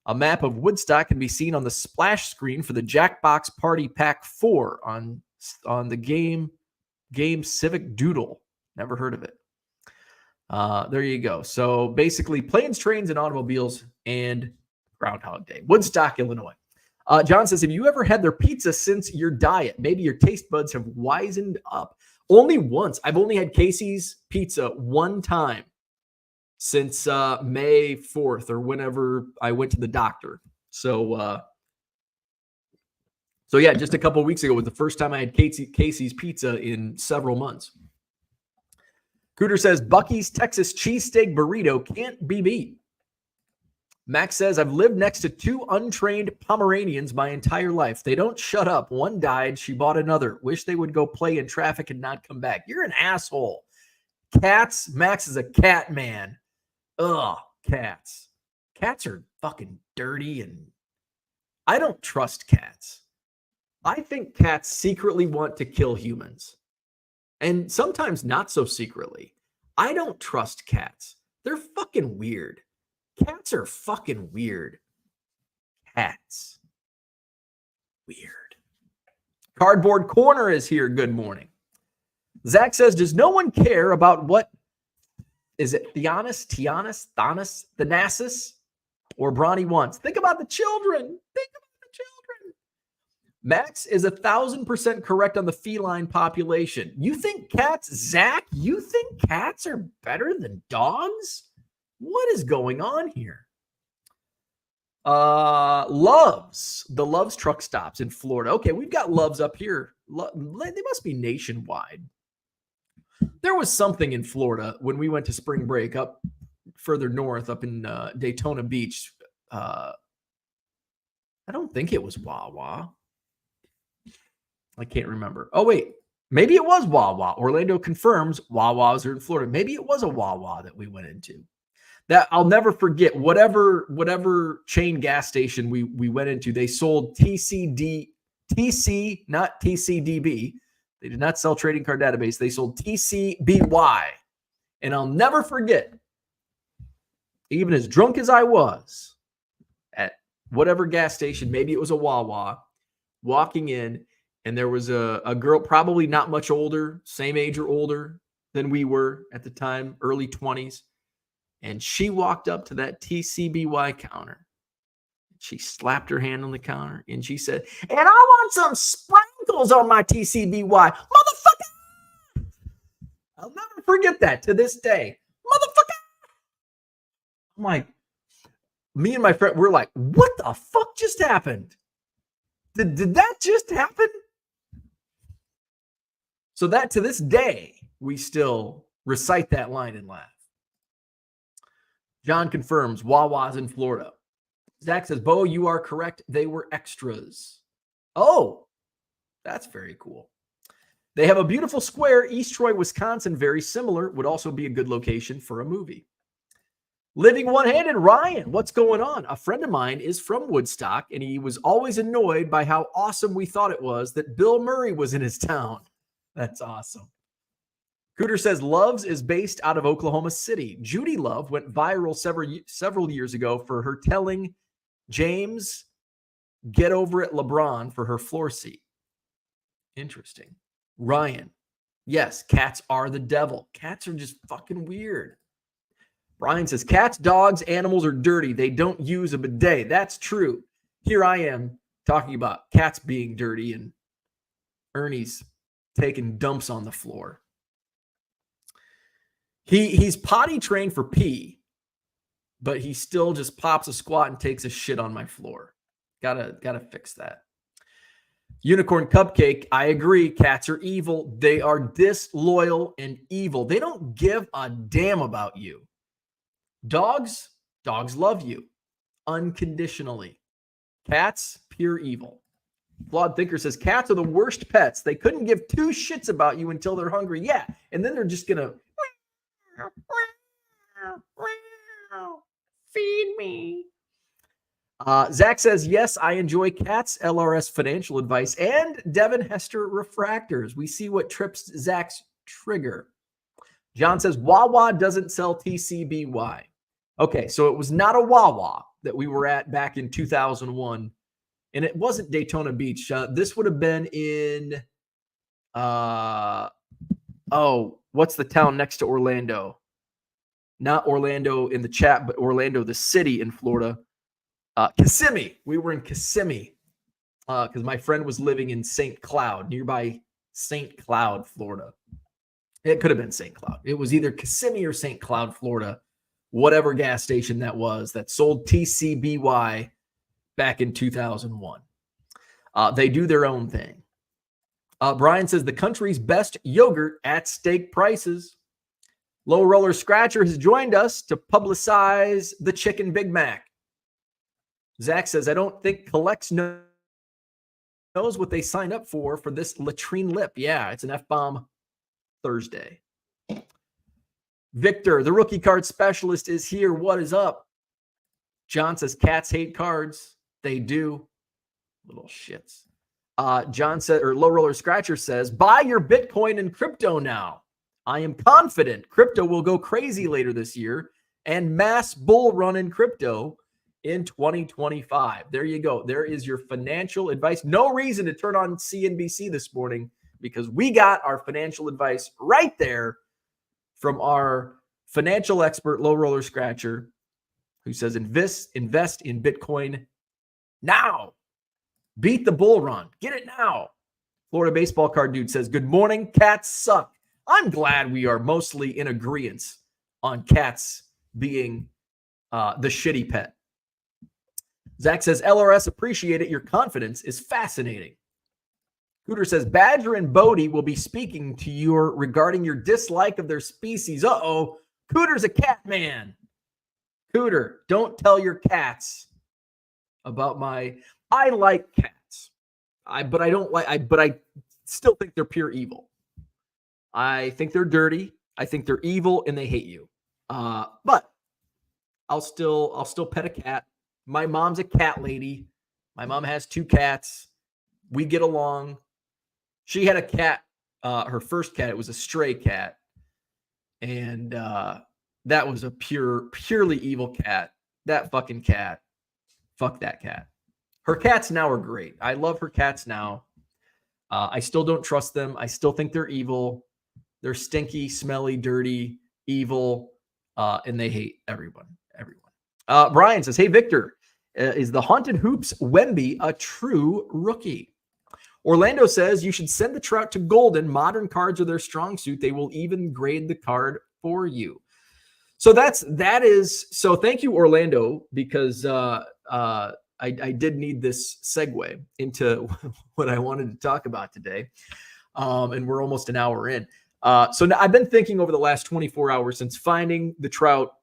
A map of Woodstock can be seen on the splash screen for the Jackbox Party Pack 4 on the game Civic Doodle. Never heard of it. There you go. So basically, Planes, Trains, and Automobiles and Groundhog Day. Woodstock, Illinois. John says, have you ever had their pizza since your diet? Maybe your taste buds have wisened up. Only once. I've only had Casey's Pizza one time since May 4th or whenever I went to the doctor. So yeah, just a couple of weeks ago was the first time I had Casey's Pizza in several months. Cooter says, Bucky's Texas cheesesteak burrito can't be beat. Max says, I've lived next to 2 untrained Pomeranians my entire life. They don't shut up. One died. She bought another. Wish they would go play in traffic and not come back. You're an asshole. Cats. Max is a cat man. Ugh, cats. Cats are fucking dirty, and I don't trust cats. I think cats secretly want to kill humans, and sometimes not so secretly. I don't trust cats. They're fucking weird. Cats are fucking weird. Cats. Weird. Cardboard Corner is here. Good morning. Zach says, does no one care about what, is it Thanasis, or Bronny wants? Think about the children. Max is 1,000% correct on the feline population. You think cats, Zach, you think cats are better than dogs? What is going on here? Loves. The Loves truck stops in Florida. Okay, we've got Loves up here. They must be nationwide. There was something in Florida when we went to spring break up further north, up in Daytona Beach. I don't think it was Wawa. I can't remember. Oh, wait. Maybe it was Wawa. Orlando confirms Wawas are in Florida. Maybe it was a Wawa that we went into. That I'll never forget. Whatever chain gas station we went into, they sold TC, not TCDB. They did not sell trading card database. They sold TCBY. And I'll never forget, even as drunk as I was at whatever gas station, maybe it was a Wawa, walking in, And there was a girl, probably not much older, same age or older than we were at the time, early 20s. And she walked up to that TCBY counter. She slapped her hand on the counter and she said, "And I want some sprinkles on my TCBY. Motherfucker!" I'll never forget that to this day. Motherfucker! I'm like, me and my friend, we're like, what the fuck just happened? Did that just happen? So that to this day, we still recite that line and laugh. John confirms Wawa's in Florida. Zach says, Bo, you are correct. They were extras. Oh, that's very cool. They have a beautiful square, East Troy, Wisconsin, very similar. Would also be a good location for a movie. Living one-handed, Ryan, what's going on? A friend of mine is from Woodstock, and he was always annoyed by how awesome we thought it was that Bill Murray was in his town. That's awesome. Cooter says Loves is based out of Oklahoma City. Judy Love went viral several years ago for her telling James, get over it, LeBron, for her floor seat. Interesting. Ryan, yes, cats are the devil. Cats are just fucking weird. Brian says cats, dogs, animals are dirty. They don't use a bidet. That's true. Here I am talking about cats being dirty and Ernie's taking dumps on the floor. He's potty trained for pee, but he still just pops a squat and takes a shit on my floor. Gotta fix that. Unicorn Cupcake, I agree. Cats are evil. They are disloyal and evil. They don't give a damn about you. Dogs love you unconditionally. Cats, pure evil. Flawed Thinker says cats are the worst pets. They couldn't give two shits about you until they're hungry. Yeah, and then they're just gonna feed me. Zach says, yes, I enjoy cats, LRS financial advice, and Devin Hester refractors. We see what trips Zach's trigger. John says, Wawa doesn't sell TCBY. Okay, so it was not a Wawa that we were at back in 2001, and it wasn't Daytona Beach. This would have been in, what's the town next to Orlando? Not Orlando in the chat, but Orlando, the city in Florida. Kissimmee. We were in Kissimmee because my friend was living in St. Cloud, nearby St. Cloud, Florida. It could have been St. Cloud. It was either Kissimmee or St. Cloud, Florida, whatever gas station that was that sold TCBY back in 2001. They do their own thing. Brian says the country's best yogurt at steak prices. Low Roller Scratcher has joined us to publicize the Chicken Big Mac. Zach says, I don't think Collects knows what they signed up for this latrine lip. Yeah, it's an F-bomb Thursday. Victor, the rookie card specialist, is here. What is up? John says, cats hate cards. They do. Little shits. John said, or Low Roller Scratcher says, buy your Bitcoin and crypto now. I am confident crypto will go crazy later this year and mass bull run in crypto in 2025. There you go. There is your financial advice. No reason to turn on CNBC this morning because we got our financial advice right there from our financial expert, Low Roller Scratcher, who says invest in Bitcoin now. Beat the bull run. Get it now. Florida baseball card dude says, good morning. Cats suck. I'm glad we are mostly in agreement on cats being the shitty pet. Zach says, LRS, appreciate it. Your confidence is fascinating. Cooter says, Badger and Bodie will be speaking to you regarding your dislike of their species. Uh-oh. Cooter's a cat man. Cooter, don't tell your cats about I like cats. But I still think they're pure evil. I think they're dirty. I think they're evil and they hate you. But I'll still pet a cat. My mom's a cat lady. My mom has 2 cats. We get along. She had a cat, her first cat. It was a stray cat. And that was a purely evil cat. That fucking cat. Fuck that cat. Her cats now are great. I love her cats now. I still don't trust them. I still think they're evil. They're stinky, smelly, dirty, evil, and they hate everyone. Brian says, "Hey Victor, is the Haunted Hoops Wemby a true rookie?" Orlando says you should send the Trout to Golden. Modern cards are their strong suit. They will even grade the card for you. So that is. So thank you, Orlando, because I did need this segue into what I wanted to talk about today, and we're almost an hour in. So now I've been thinking over the last 24 hours since finding the Trout,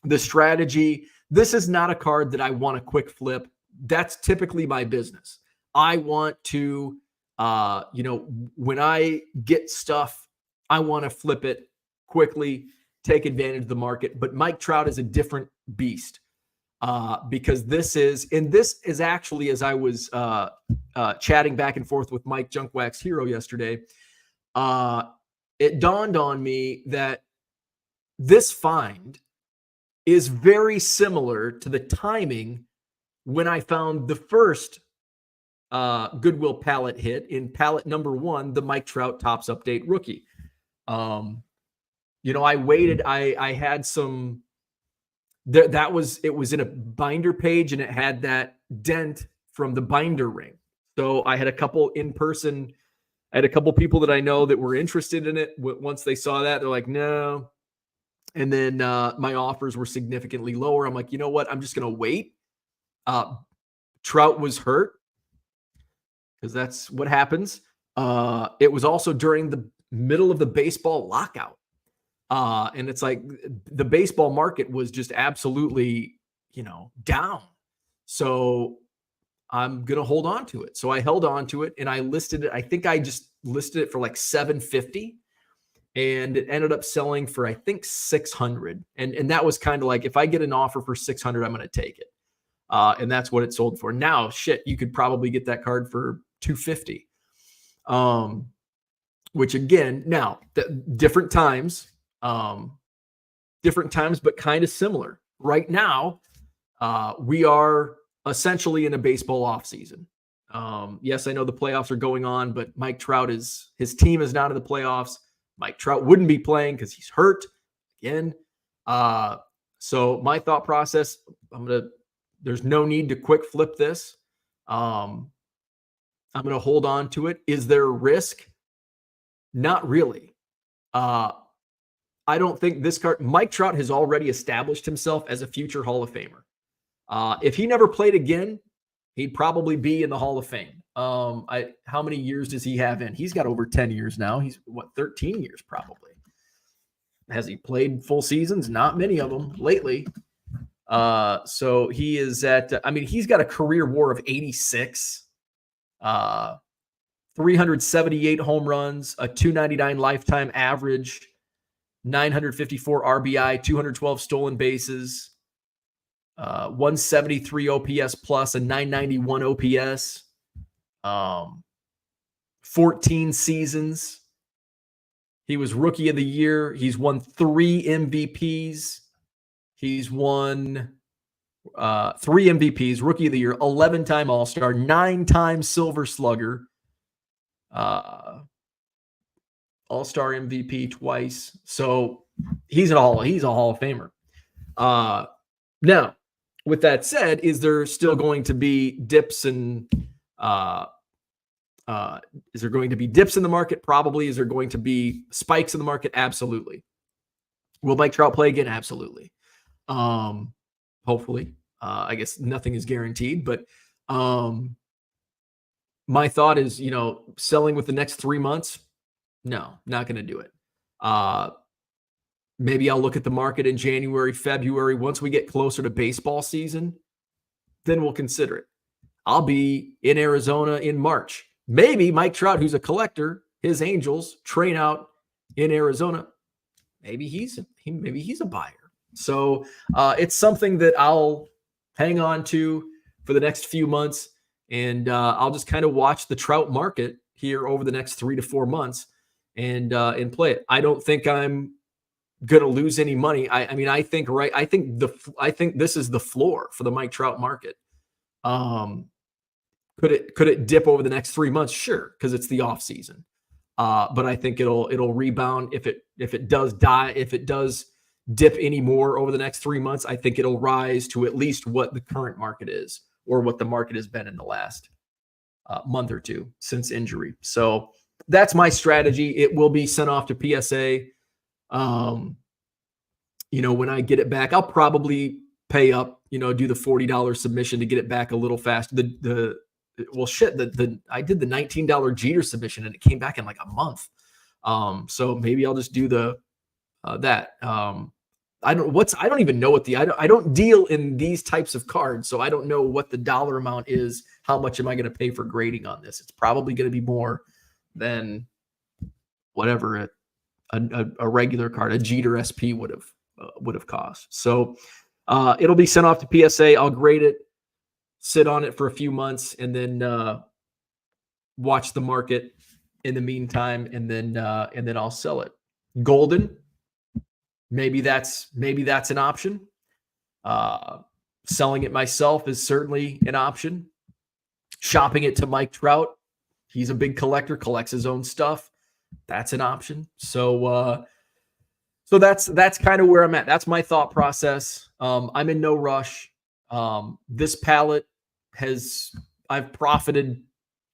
the strategy. This is not a card that I want a quick flip. That's typically my business. I want to, when I get stuff, I want to flip it quickly, take advantage of the market. But Mike Trout is a different beast because this is actually, as I was chatting back and forth with Mike Junkwax Hero yesterday, it dawned on me that this find is very similar to the timing when I found the first Goodwill palette hit in palette number 1, the Mike Trout Topps Update rookie. I waited. I had some. It was in a binder page, and it had that dent from the binder ring. So I had a couple in person. I had a couple people that I know that were interested in it. Once they saw that, they're like, no. And then my offers were significantly lower. I'm like, you know what? I'm just going to wait. Trout was hurt because that's what happens. It was also during the middle of the baseball lockout. And it's like the baseball market was just absolutely, down. So I'm going to hold on to it. So I held on to it and I listed it. I think I just listed it for like $750. And it ended up selling for, I think, $600. And that was kind of like, if I get an offer for $600, I'm going to take it. And that's what it sold for. Now, you could probably get that card for $250. Which again, now different times, but kind of similar. Right now, we are essentially in a baseball offseason. Yes, I know the playoffs are going on, but Mike Trout his team is not in the playoffs. Mike Trout wouldn't be playing because he's hurt again. So my thought process, there's no need to quick flip this. I'm going to hold on to it. Is there risk? Not really. I don't think this card, Mike Trout has already established himself as a future Hall of Famer. If he never played again, he'd probably be in the Hall of Fame. How many years does he have in? He's got over 10 years now. He's 13 years probably. Has he played full seasons? Not many of them lately. So he is at, he's got a career WAR of 86, 378 home runs, a 299 lifetime average, 954 RBI, 212 stolen bases, 173 OPS plus, a 991 OPS, 14 seasons. He was Rookie of the Year. He's won 3 MVPs. He's won 3 MVPs, Rookie of the Year, 11-time All-Star, 9-time Silver Slugger, All-Star MVP twice. So he's a Hall of Famer. Now, with that said, is there still going to be dips and is there going to be dips in the market? Probably. Is there going to be spikes in the market? Absolutely. Will Mike Trout play again? Absolutely. Hopefully. I guess nothing is guaranteed, but my thought is, selling with the next 3 months. No, not going to do it. Maybe I'll look at the market in January, February. Once we get closer to baseball season, then we'll consider it. I'll be in Arizona in March. Maybe Mike Trout, who's a collector, his Angels train out in Arizona. Maybe he's a buyer. So it's something that I'll hang on to for the next few months, and I'll just kind of watch the Trout market here over the next 3 to 4 months and play it. I don't think I'm gonna lose any money. I think this is the floor for the Mike Trout market. Could it dip over the next 3 months? Sure, because it's the off season. But I think it'll rebound if it does dip any more over the next 3 months. I think it'll rise to at least what the current market is, or what the market has been in the last month or two since injury. So that's my strategy. It will be sent off to PSA. When I get it back, I'll probably pay up, do the $40 submission to get it back a little faster. I did the $19 Jeter submission and it came back in like a month. So maybe I'll just do that. I don't even know I don't deal in these types of cards, so I don't know what the dollar amount is. How much am I going to pay for grading on this? It's probably going to be more than whatever a regular card, a Jeter SP would have cost. So it'll be sent off to PSA. I'll grade it, sit on it for a few months, and then watch the market in the meantime, and then I'll sell it. Golden, maybe that's an option. Selling it myself is certainly an option. Shopping it to Mike Trout, he's a big collector, collects his own stuff. That's an option. So that's kind of where I'm at. That's my thought process. I'm in no rush. This pallet I've profited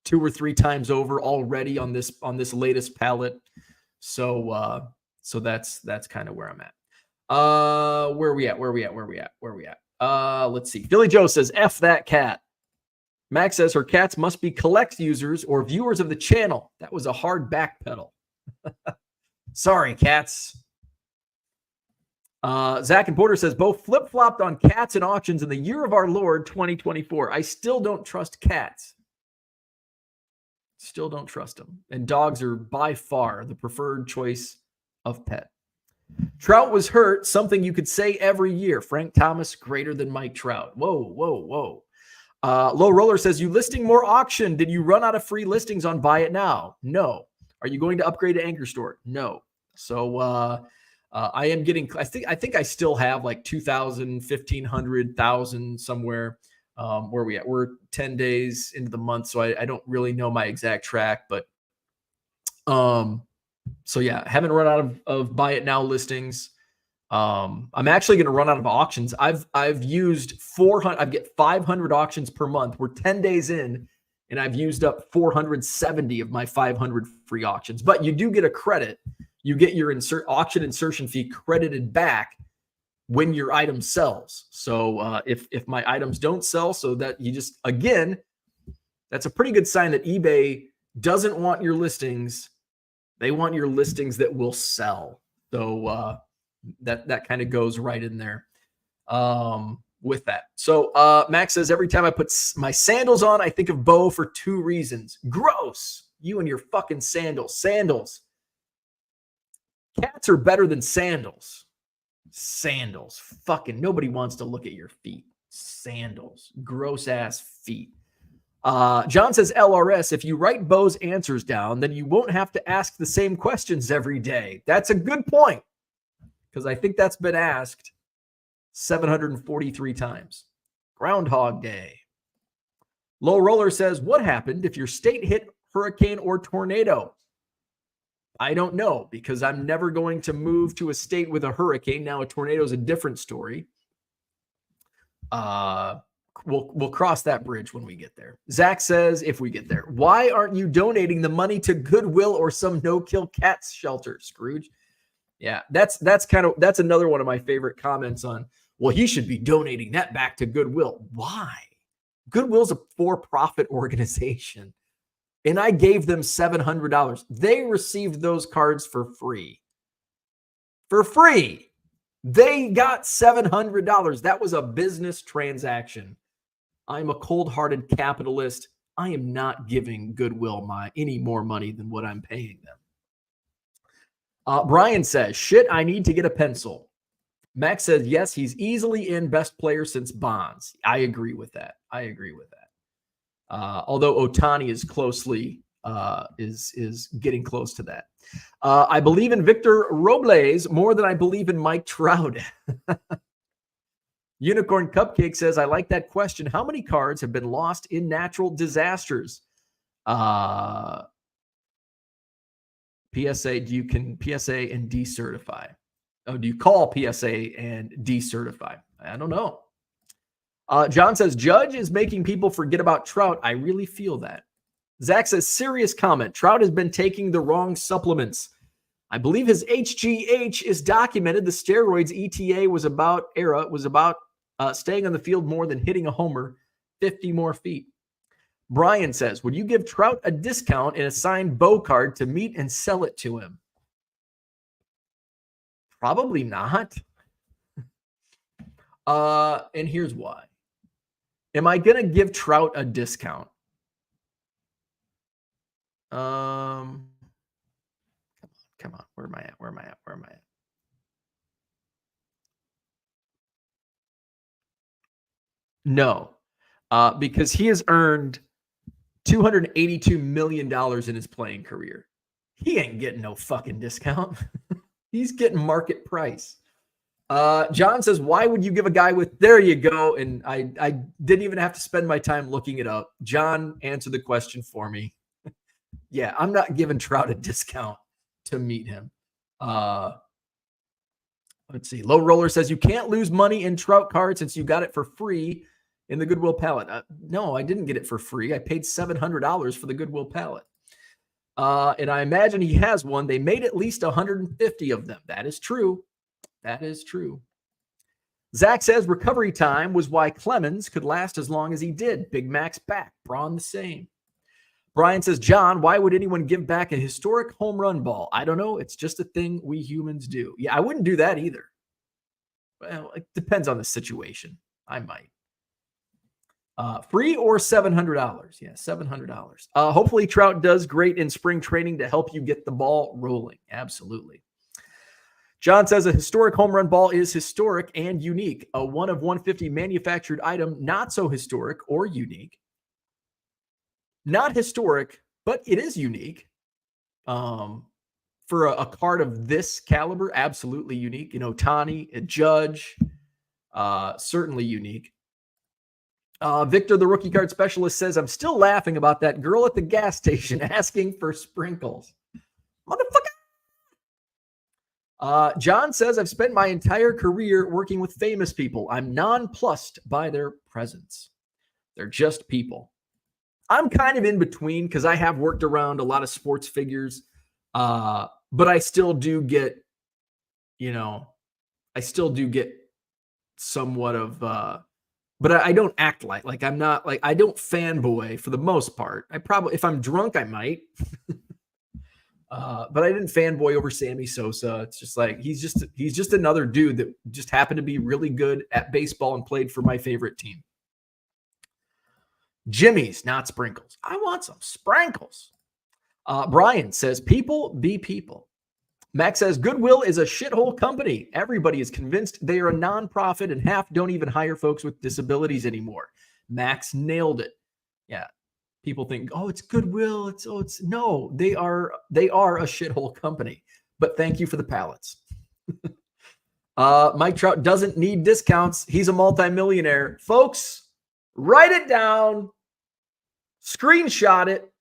2 or 3 times over already on this latest pallet. So that's kind of where I'm at. Where are we at? Let's see. Philly Joe says, F that cat. Max says her cats must be collect users or viewers of the channel. That was a hard backpedal. Sorry, cats. Zach and Porter says, both flip-flopped on cats and auctions in the year of our Lord 2024. I still don't trust cats. Still don't trust them. And dogs are by far the preferred choice of pet. Trout was hurt, something you could say every year. Frank Thomas greater than Mike Trout. Whoa. Low Roller says, you listing more auction. Did you run out of free listings on Buy It Now? No. Are you going to upgrade to Anchor Store? No. So I am getting, I think I still have like 2,000, 1,500, 1,000 somewhere. Where are we at? We're 10 days into the month, so I don't really know my exact track, but so yeah, haven't run out of Buy It Now listings. I'm actually going to run out of auctions. I've used 400. I get 500 auctions per month. We're 10 days in, and I've used up 470 of my 500 free auctions. But you do get a credit. You get your auction insertion fee credited back when your item sells. So if my items don't sell, so that you just, again, that's a pretty good sign that eBay doesn't want your listings. They want your listings that will sell. So that kind of goes right in there with that. So Max says, every time I put my sandals on, I think of Bo for 2 reasons. Gross. You and your fucking sandals. Sandals. Cats are better than sandals. Sandals. Fucking nobody wants to look at your feet. Sandals. Gross ass feet. John says, LRS, if you write Bo's answers down, then you won't have to ask the same questions every day. That's a good point, because I think that's been asked 743 times. Groundhog Day. Low Roller says, what happened if your state hit hurricane or tornado? I don't know, because I'm never going to move to a state with a hurricane. Now, a tornado is a different story. We'll cross that bridge when we get there. Zach says, if we get there, why aren't you donating the money to Goodwill or some no-kill cats shelter, Scrooge? Yeah, that's another one of my favorite comments on, well, he should be donating that back to Goodwill. Why? Goodwill's a for-profit organization, and I gave them $700. They received those cards for free. For free. They got $700. That was a business transaction. I'm a cold-hearted capitalist. I am not giving Goodwill any more money than what I'm paying them. Brian says, shit, I need to get a pencil. Max says, yes, he's easily in best player since Bonds. I agree with that. Although Ohtani is closely is getting close to that. I believe in Victor Robles more than I believe in Mike Trout. Unicorn Cupcake says, I like that question. How many cards have been lost in natural disasters? PSA, can PSA and decertify? Oh, do you call PSA and decertify? I don't know. John says, Judge is making people forget about Trout. I really feel that. Zach says, serious comment. Trout has been taking the wrong supplements. I believe his HGH is documented. The steroids ETA was about staying on the field more than hitting a homer 50 more feet. Brian says, would you give Trout a discount and assign Bo card to meet and sell it to him? Probably not. And here's why. Am I going to give Trout a discount? Come on. Where am I at? No, because he has earned $282 million in his playing career. He ain't getting no fucking discount. He's getting market price. John says, why would you give a guy with, there you go. And I didn't even have to spend my time looking it up. John answered the question for me. Yeah, I'm not giving Trout a discount to meet him. Let's see. Low Roller says, you can't lose money in Trout cards since you got it for free in the Goodwill pallet. No, I didn't get it for free. I paid $700 for the Goodwill pallet. And I imagine he has one. They made at least 150 of them. That is true. That is true. Zach says recovery time was why Clemens could last as long as he did. Big Mac's back. Braun the same. Brian says, John, why would anyone give back a historic home run ball? I don't know. It's just a thing we humans do. Yeah, I wouldn't do that either. Well, it depends on the situation. I might. Free or $700? Yeah, $700. Hopefully Trout does great in spring training to help you get the ball rolling. Absolutely. John says a historic home run ball is historic and unique. A 1 of 150 manufactured item, not so historic or unique. Not historic, but it is unique. For a card of this caliber, absolutely unique. You know, Tani, a Judge, certainly unique. Victor, the rookie card specialist, says, I'm still laughing about that girl at the gas station asking for sprinkles. Motherfucker. John says, I've spent my entire career working with famous people. I'm nonplussed by their presence. They're just people. I'm kind of in between because I have worked around a lot of sports figures, but I still do get, somewhat of, but I don't act like I'm not like, I don't fanboy for the most part. I probably, if I'm drunk, I might, but I didn't fanboy over Sammy Sosa. It's just like, he's just another dude that just happened to be really good at baseball and played for my favorite team. Jimmy's, not sprinkles. I want some sprinkles. Brian says, people be people. Max says, Goodwill is a shithole company. Everybody is convinced they are a nonprofit and half don't even hire folks with disabilities anymore. Max nailed it. Yeah. People think, oh, it's Goodwill. No, they are a shithole company. But thank you for the pallets. Mike Trout doesn't need discounts. He's a multimillionaire. Folks, write it down. Screenshot it.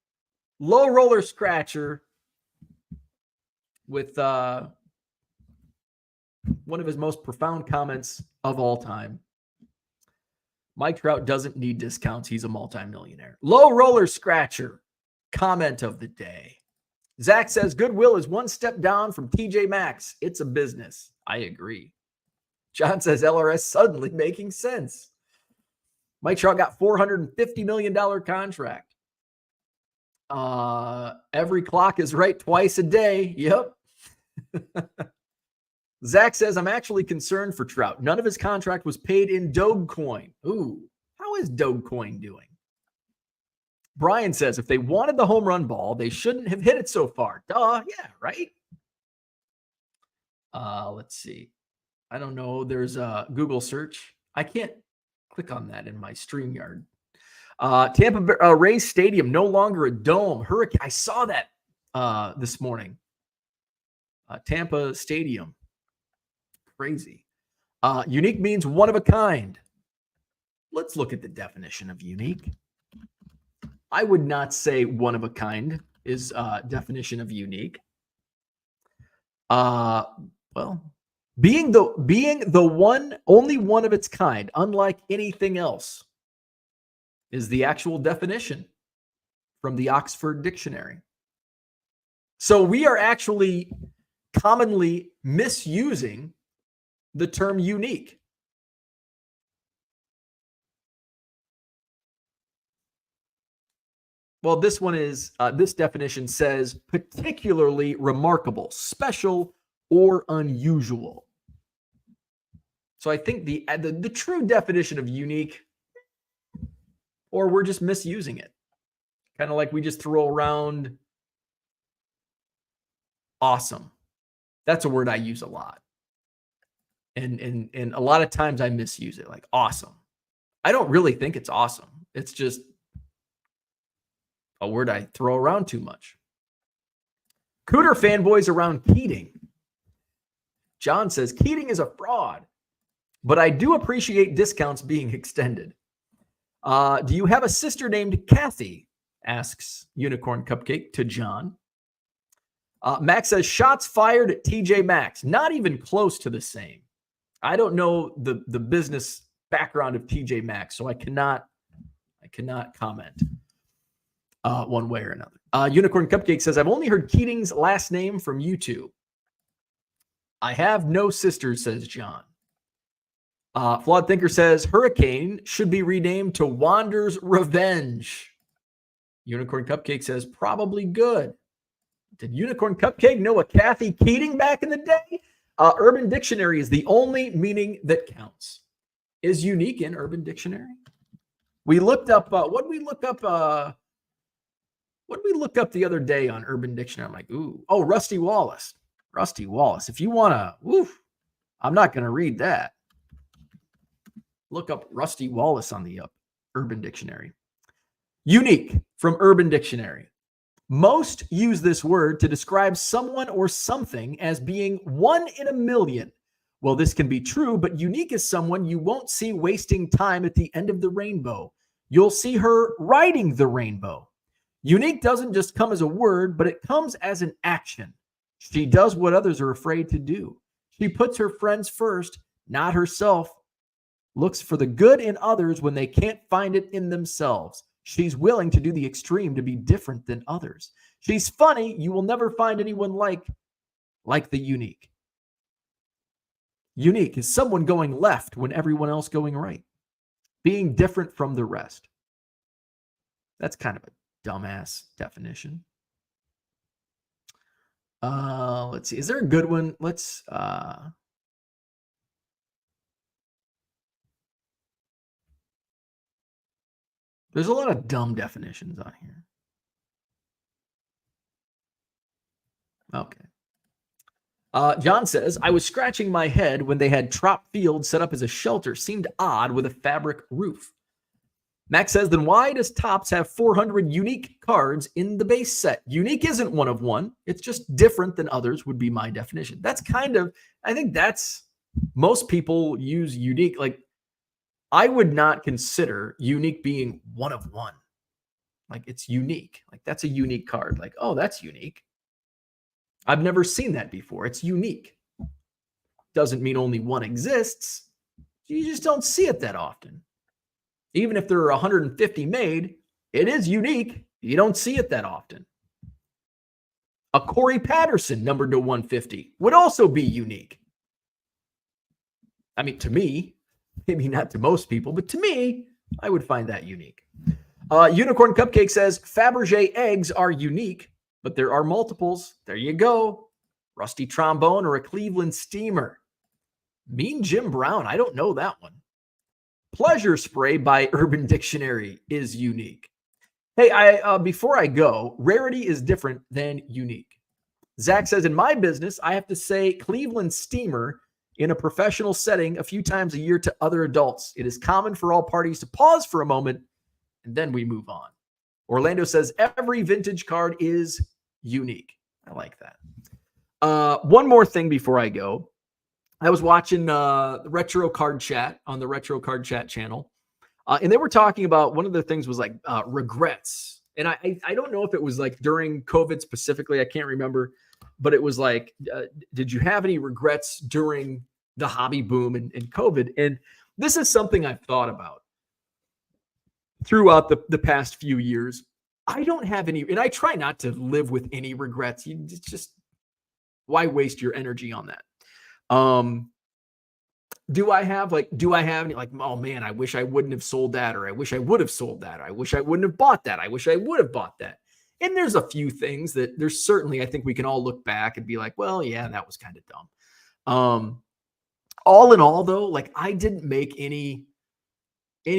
Low Roller Scratcher with one of his most profound comments of all time. Mike Trout doesn't need discounts. He's a multimillionaire. Low Roller Scratcher, comment of the day. Zach says, Goodwill is one step down from TJ Maxx. It's a business. I agree. John says, LRS suddenly making sense. Mike Trout got $450 million contract. Every clock is right twice a day. Yep. Zach says, I'm actually concerned for Trout. None of his contract was paid in Dogecoin. Ooh, how is Dogecoin doing? Brian says, if they wanted the home run ball, they shouldn't have hit it so far. Duh, yeah, right? Let's see. I don't know. There's a Google search. I can't click on that in my StreamYard. Tampa Rays Stadium, no longer a dome. Hurricane. I saw that this morning. Tampa Stadium. Crazy. Unique means one of a kind. Let's look at the definition of unique. I would not say one of a kind is definition of unique. Well, being the one, only one of its kind, unlike anything else, is the actual definition from the Oxford Dictionary. So we are actually commonly misusing the term unique. Well, this one is, this definition says particularly remarkable, special, or unusual. So I think the true definition of unique, or we're just misusing it. Kind of like we just throw around awesome. That's a word I use a lot. And a lot of times I misuse it, like awesome. I don't really think it's awesome. It's just a word I throw around too much. Cooter fanboys around Keating. John says, Keating is a fraud, but I do appreciate discounts being extended. Do you have a sister named Kathy? Asks Unicorn Cupcake to John. Max says, shots fired at TJ Maxx. Not even close to the same. I don't know the business background of TJ Maxx, so I cannot comment one way or another. Unicorn Cupcake says, I've only heard Keating's last name from you two. I have no sisters, says John. Flawed Thinker says, Hurricane should be renamed to Wander's Revenge. Unicorn Cupcake says, probably good. Did Unicorn Cupcake know a Kathy Keating back in the day? Urban Dictionary is the only meaning that counts. Is unique in Urban Dictionary? We looked up, what did we look up the other day on Urban Dictionary? I'm like, ooh, oh, Rusty Wallace. Rusty Wallace. If you want to, I'm not going to read that. Look up Rusty Wallace on the Urban Dictionary. Unique from Urban Dictionary. Most use this word to describe someone or something as being one in a million. Well, this can be true, but unique is someone you won't see wasting time at the end of the rainbow. You'll see her riding the rainbow. Unique doesn't just come as a word, but it comes as an action. She does what others are afraid to do. She puts her friends first, not herself. Looks for the good in others when they can't find it in themselves. She's willing to do the extreme to be different than others. She's funny. You will never find anyone like the unique. Unique is someone going left when everyone else going right. Being different from the rest. That's kind of a dumbass definition. Let's see. Is there a good one? Let's there's a lot of dumb definitions on here. Okay. John says, I was scratching my head when they had Trop Field set up as a shelter. Seemed odd with a fabric roof. Max says, then why does Topps have 400 unique cards in the base set? Unique isn't one of one. It's just different than others would be my definition. That's kind of, I think that's, most people use unique. Like, I would not consider unique being one of one. Like, it's unique. Like, that's a unique card. Like, oh, that's unique. I've never seen that before. It's unique. Doesn't mean only one exists. You just don't see it that often. Even if there are 150 made, it is unique. You don't see it that often. A Corey Patterson numbered to 150 would also be unique. I mean, to me, maybe not to most people, but to me, I would find that unique. Unicorn Cupcake says, Fabergé eggs are unique, but there are multiples. There you go. Rusty Trombone or a Cleveland Steamer. Mean Jim Brown. I don't know that one. Pleasure Spray by Urban Dictionary is unique. Hey, before I go, rarity is different than unique. Zach says, in my business, I have to say Cleveland Steamer in a professional setting a few times a year to other adults. It is common for all parties to pause for a moment, and then we move on. Orlando says, every vintage card is unique. I like that. One more thing before I go. I was watching the Retro Card Chat on the Retro Card Chat channel, and they were talking about one of the things was like regrets. And I don't know if it was like during COVID specifically. I can't remember, but it was like, did you have any regrets during the hobby boom and COVID? And this is something I've thought about throughout the past few years. I don't have any, and I try not to live with any regrets. It's just, why waste your energy on that? Do I have any like, oh man, I wish I wouldn't have sold that, or I wish I would have sold that. I wish I wouldn't have bought that. I wish I would have bought that. And there's a few things that there's certainly, I think we can all look back and be like, well, yeah, that was kind of dumb. All in all though, like I didn't make any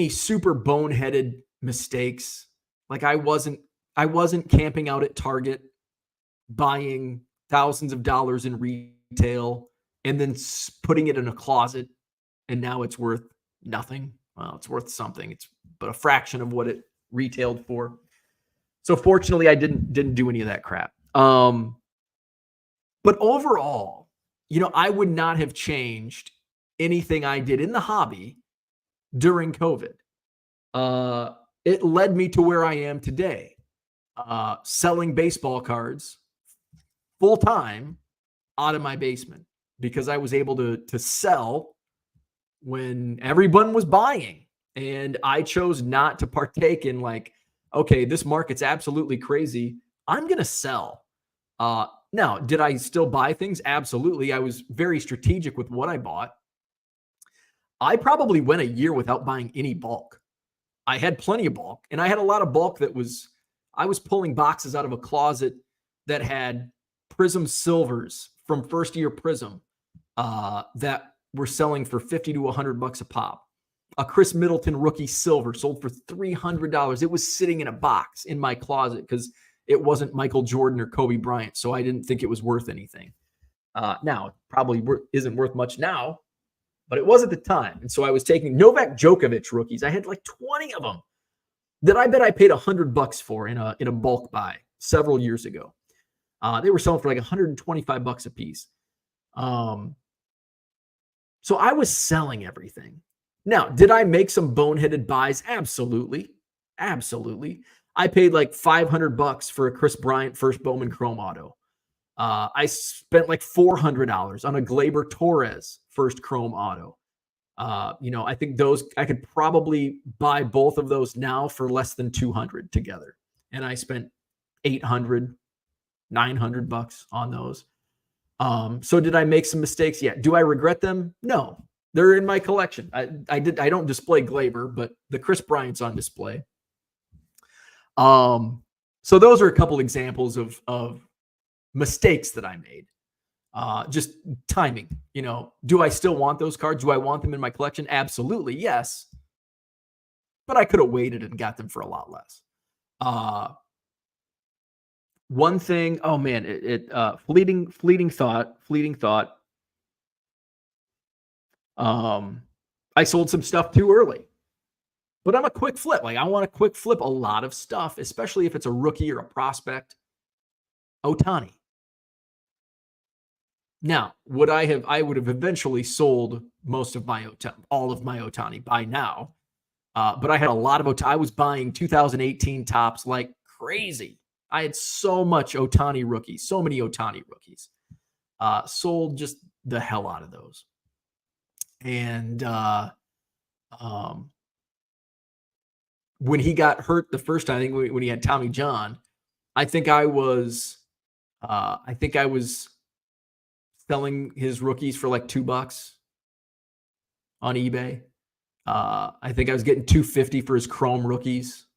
super boneheaded mistakes. Like I wasn't camping out at Target buying thousands of dollars in retail and then putting it in a closet, and now it's worth nothing. Well, it's worth something. It's but a fraction of what it retailed for. So fortunately, I didn't do any of that crap. But overall, I would not have changed anything I did in the hobby during COVID. It led me to where I am today, selling baseball cards full time out of my basement, because I was able to sell when everyone was buying. And I chose not to partake in like, okay, this market's absolutely crazy, I'm going to sell. Now, did I still buy things? Absolutely. I was very strategic with what I bought. I probably went a year without buying any bulk. I had plenty of bulk, and I had a lot of bulk I was pulling boxes out of a closet that had Prism silvers from first year Prism that were selling for $50 to $100 a pop. A Chris Middleton rookie silver sold for $300. It was sitting in a box in my closet because it wasn't Michael Jordan or Kobe Bryant, so I didn't think it was worth anything. Now, it probably isn't worth much now, but it was at the time. And so I was taking Novak Djokovic rookies. I had like 20 of them that I bet I paid $100 for in a bulk buy several years ago. They were selling for like $125 a piece. So I was selling everything. Now, did I make some boneheaded buys? Absolutely. Absolutely. I paid like $500 for a Chris Bryant first Bowman Chrome auto. I spent like $400 on a Gleyber Torres first Chrome auto. I think those, I could probably buy both of those now for less than $200 together. And I spent $800, $900 on those. So did I make some mistakes? Yeah. Do I regret them? No. They're in my collection. I don't display Gleyber, but the Chris Bryant's on display. So those are a couple examples of mistakes that I made. Just timing, do I still want those cards? Do I want them in my collection? Absolutely. Yes. But I could have waited and got them for a lot less. One thing, oh man, fleeting thought. I sold some stuff too early, but I'm a quick flip. Like I want to quick flip a lot of stuff, especially if it's a rookie or a prospect. Ohtani. Now, I would have eventually sold all of my Ohtani by now. But I had a lot of Ohtani. I was buying 2018 tops like crazy. I had so much Ohtani rookies, so many Ohtani rookies. Sold just the hell out of those. And when he got hurt the first time, I think when he had Tommy John, I think I was selling his rookies for like $2 on eBay. I think I was getting $250 for his Chrome rookies.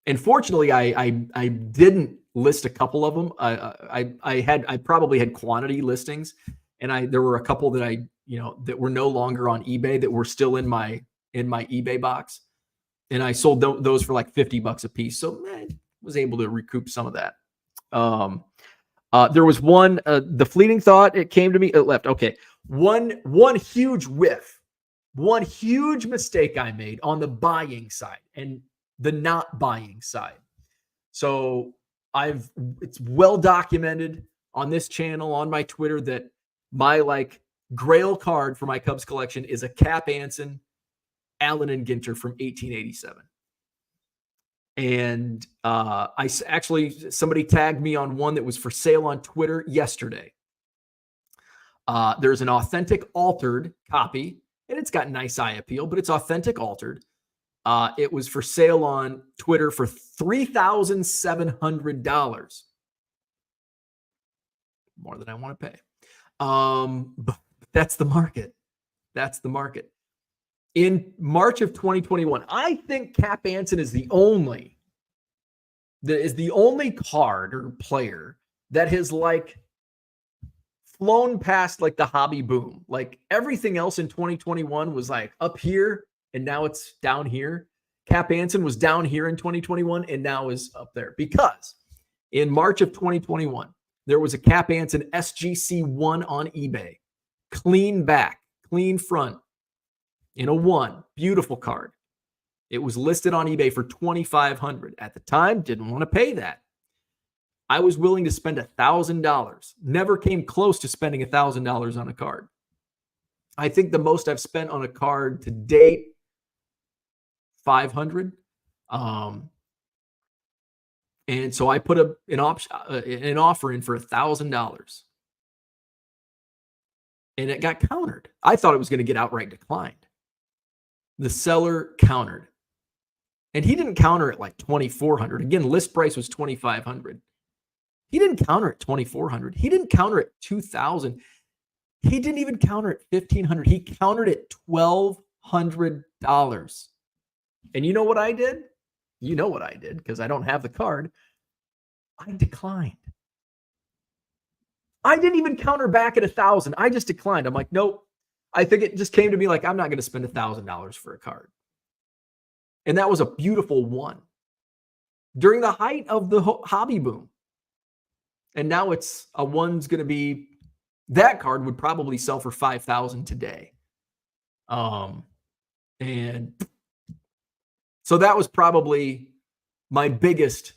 And fortunately, I didn't list a couple of them. I probably had quantity listings, and there were a couple that that were no longer on eBay that were still in my eBay box, and I sold those for like $50 a piece. So I was able to recoup some of that. There was one, the fleeting thought, it came to me, it left. Okay. One huge whiff, one huge mistake I made on the buying side and the not buying side. So it's well documented on this channel, on my Twitter, that my like grail card for my Cubs collection is a Cap Anson, Allen and Ginter from 1887. And somebody tagged me on one that was for sale on Twitter yesterday. There's an authentic altered copy, and it's got nice eye appeal, but it's authentic altered. It was for sale on Twitter for $3,700. More than I want to pay. But that's the market. That's the market. In March of 2021, I think Cap Anson is the only card or player that has like flown past like the hobby boom. Like everything else in 2021 was like up here and now it's down here. Cap Anson was down here in 2021 and now is up there because in March of 2021, there was a Cap Anson SGC1 on eBay. Clean back, clean front. In a 1, beautiful card. It was listed on eBay for $2,500. At the time, didn't want to pay that. I was willing to spend $1,000. Never came close to spending $1,000 on a card. I think the most I've spent on a card to date, $500. And so I put an offer in for $1,000. And it got countered. I thought it was going to get outright declined. The seller countered. And he didn't counter at like $2,400. Again, list price was $2,500. He didn't counter at $2,400. He didn't counter at $2,000. He didn't even counter at $1,500. He countered at $1,200. And you know what I did? You know what I did because I don't have the card. I declined. I didn't even counter back at $1,000. I just declined. I'm like, nope. I think it just came to me like, I'm not going to spend $1,000 for a card. And that was a beautiful one during the height of the hobby boom. And now it's a one's going to be, that card would probably sell for $5,000 today. And so that was probably my biggest,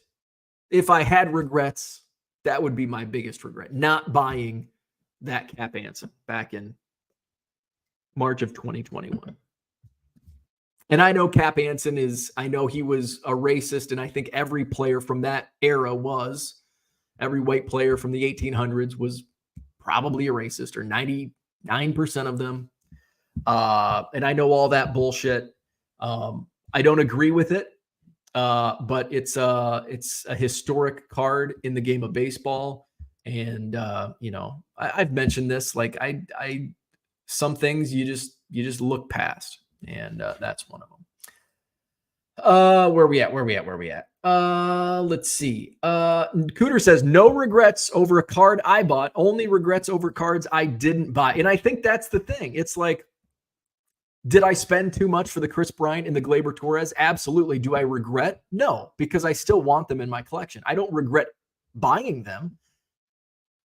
if I had regrets, that would be my biggest regret, not buying that Cap Anson back in March of 2021. And I know Cap Anson I know he was a racist, and I think every player from that era was. Every white player from the 1800s was probably a racist, or 99% of them. And I know all that bullshit. I don't agree with it, but it's a historic card in the game of baseball. And I've mentioned this. Like I some things you just look past, and that's one of them. Where we at? Let's see. Cooter says, no regrets over a card I bought, only regrets over cards I didn't buy. And I think that's the thing. It's like, did I spend too much for the Chris Bryant and the Gleyber Torres? Absolutely. Do I regret? No, because I still want them in my collection. I don't regret buying them.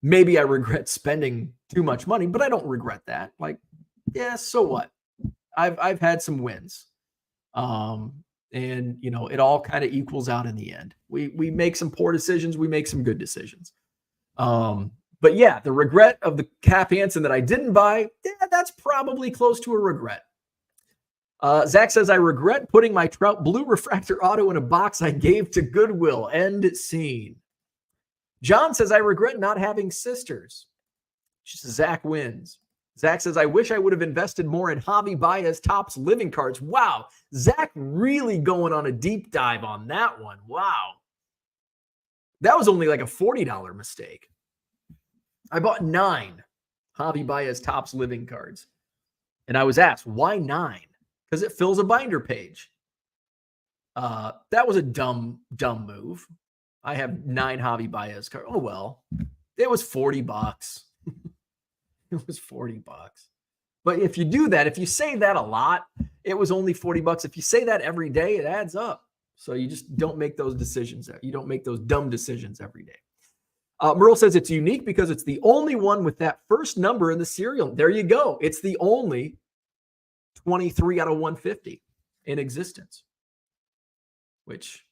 Maybe I regret spending too much money, but I don't regret that. Like, yeah, so what? I've had some wins. And it all kind of equals out in the end. We make some poor decisions, we make some good decisions. But yeah, the regret of the Cap Anson that I didn't buy, yeah, that's probably close to a regret. Zach says, I regret putting my Trout blue refractor auto in a box I gave to Goodwill. End scene. John says, I regret not having sisters. Zach wins. Zach says, I wish I would have invested more in Javi Baez Topps living cards. Wow. Zach really going on a deep dive on that one. Wow. That was only like a $40 mistake. I bought 9 Javi Baez Topps living cards. And I was asked, why 9? Because it fills a binder page. That was a dumb move. I have 9 Javi Baez cards. Oh, well, it was $40. It was $40. But if you do that, if you say that a lot, it was only $40. If you say that every day, it adds up. So you just don't make those decisions. You don't make those dumb decisions every day. Merle says it's unique because it's the only one with that first number in the serial. There you go. It's the only 23 out of 150 in existence, which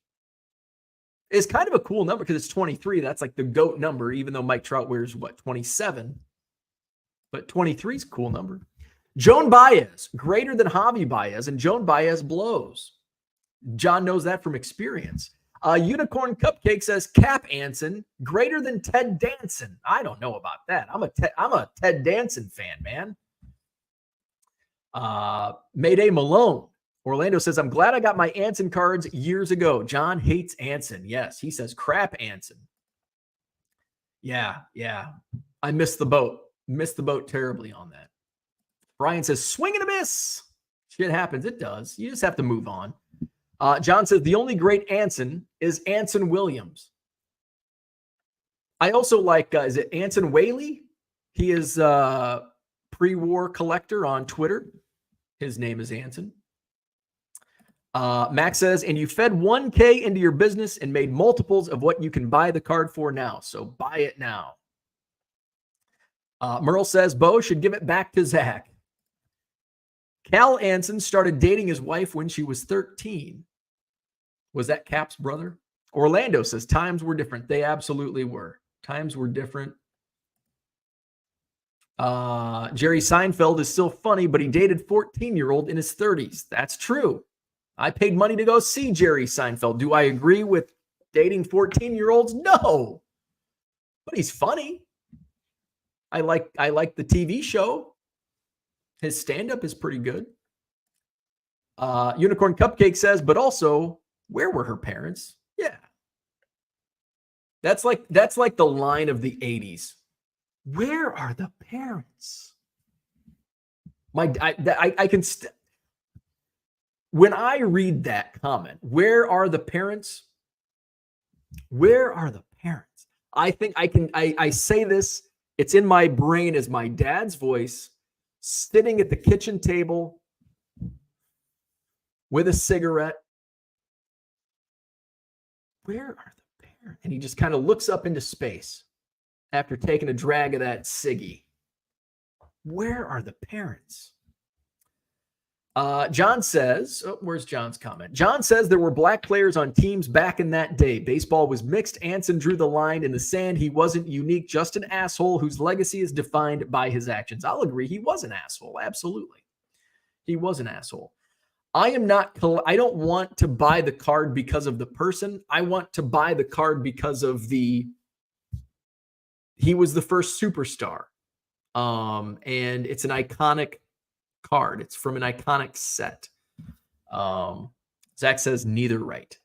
is kind of a cool number because it's 23. That's like the GOAT number, even though Mike Trout wears, 27? but 23 is a cool number. Joan Baez, greater than Javi Baez, and Joan Baez blows. John knows that from experience. Unicorn Cupcake says Cap Anson, greater than Ted Danson. I don't know about that. I'm a Ted Danson fan, man. Mayday Malone. Orlando says, I'm glad I got my Anson cards years ago. John hates Anson. Yes, he says crap Anson. Yeah. I missed the boat. Missed the boat terribly on that. Brian says, swing and a miss. Shit happens. It does. You just have to move on. John says, the only great Anson is Anson Williams. I also like, is it Anson Whaley? He is a pre-war collector on Twitter. His name is Anson. Max says, and you fed 1K into your business and made multiples of what you can buy the card for now. So buy it now. Merle says, Bo should give it back to Zach. Cal Anson started dating his wife when she was 13. Was that Cap's brother? Orlando says, times were different. They absolutely were. Times were different. Jerry Seinfeld is still funny, but he dated 14-year-old in his 30s. That's true. I paid money to go see Jerry Seinfeld. Do I agree with dating 14-year-olds? No. But he's funny. I like the TV show. His stand-up is pretty good. Unicorn Cupcake says, but also, where were her parents? Yeah. That's like the line of the 80s. Where are the parents? I can when I read that comment, where are the parents? Where are the parents? I think I say this, it's in my brain as my dad's voice, sitting at the kitchen table with a cigarette. Where are the parents? And he just kind of looks up into space after taking a drag of that ciggy. Where are the parents? John says, where's John's comment? John says there were black players on teams back in that day. Baseball was mixed. Anson drew the line in the sand. He wasn't unique, just an asshole whose legacy is defined by his actions. I'll agree. He was an asshole. Absolutely. He was an asshole. I don't want to buy the card because of the person. I want to buy the card because of he was the first superstar. And it's an iconic card. It's from an iconic set. Zach says neither right.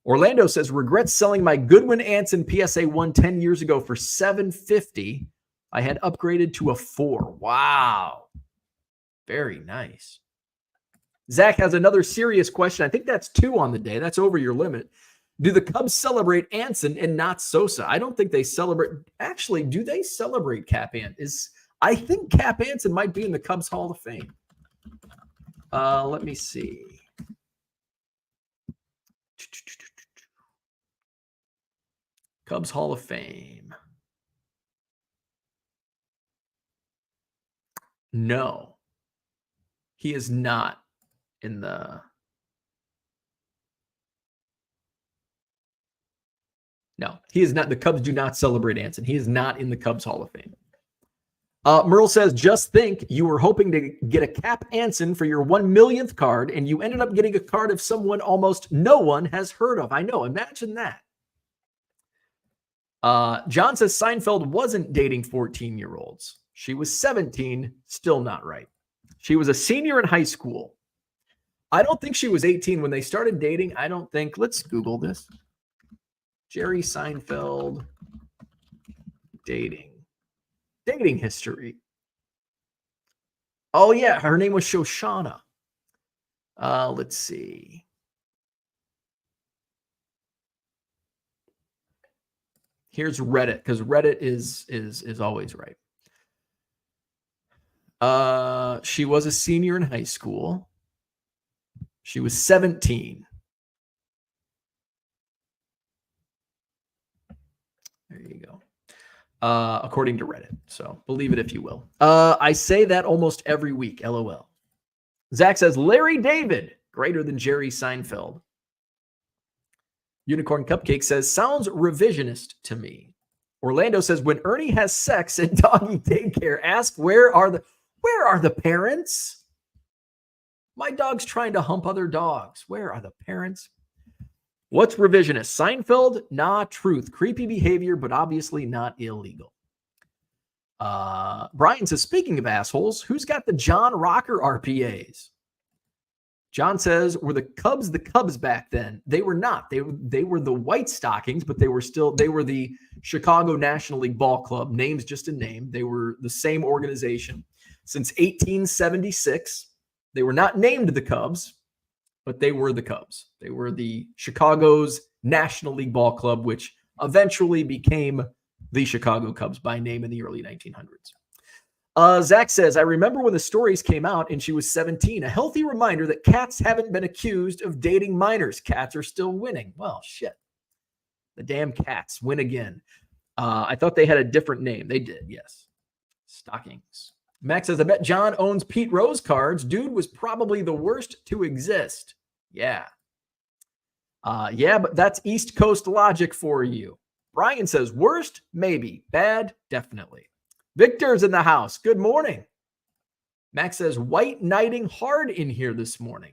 Orlando says regrets selling my Goodwin Anson PSA 1 10 years ago for $750. I had upgraded to a 4. Wow. Very nice. Zach has another serious question. I think that's 2 on the day. That's over your limit. Do the Cubs celebrate Anson and not Sosa? I don't think they celebrate. Actually, do they celebrate Cap Anson? I think Cap Anson might be in the Cubs Hall of Fame. Let me see. Cubs Hall of Fame. No, he is not in the. No, he is not. The Cubs do not celebrate Anson. He is not in the Cubs Hall of Fame. Merle says, just think you were hoping to get a Cap Anson for your 1 millionth card, and you ended up getting a card of someone almost no one has heard of. I know. Imagine that. John says Seinfeld wasn't dating 14-year-olds. She was 17. Still not right. She was a senior in high school. I don't think she was 18 when they started dating. I don't think. Let's Google this. Jerry Seinfeld dating history. Oh, yeah. Her name was Shoshana. Let's see. Here's Reddit, because Reddit is always right. She was a senior in high school. She was 17. There you go. According to Reddit. So believe it if you will. I say that almost every week. LOL. Zach says Larry David, greater than Jerry Seinfeld. Unicorn Cupcake says sounds revisionist to me. Orlando says, when Ernie has sex at doggy daycare, ask where are the parents? My dog's trying to hump other dogs. Where are the parents? What's revisionist? Seinfeld? Nah, truth. Creepy behavior, but obviously not illegal. Brian says, speaking of assholes, who's got the John Rocker RPAs? John says, were the Cubs back then? They were not. They were the White Stockings, but they were the Chicago National League Ball Club. Name's just a name. They were the same organization since 1876. They were not named the Cubs, but they were the Cubs. They were the Chicago's National League Ball Club, which eventually became the Chicago Cubs by name in the early 1900s. Zach says, I remember when the stories came out and she was 17. A healthy reminder that cats haven't been accused of dating minors. Cats are still winning. Well, shit. The damn cats win again. I thought they had a different name. They did, yes. Stockings. Max says, I bet John owns Pete Rose cards. Dude was probably the worst to exist. Yeah. Yeah, but that's East Coast logic for you. Brian says, worst? Maybe. Bad? Definitely. Victor's in the house. Good morning. Max says, white knighting hard in here this morning.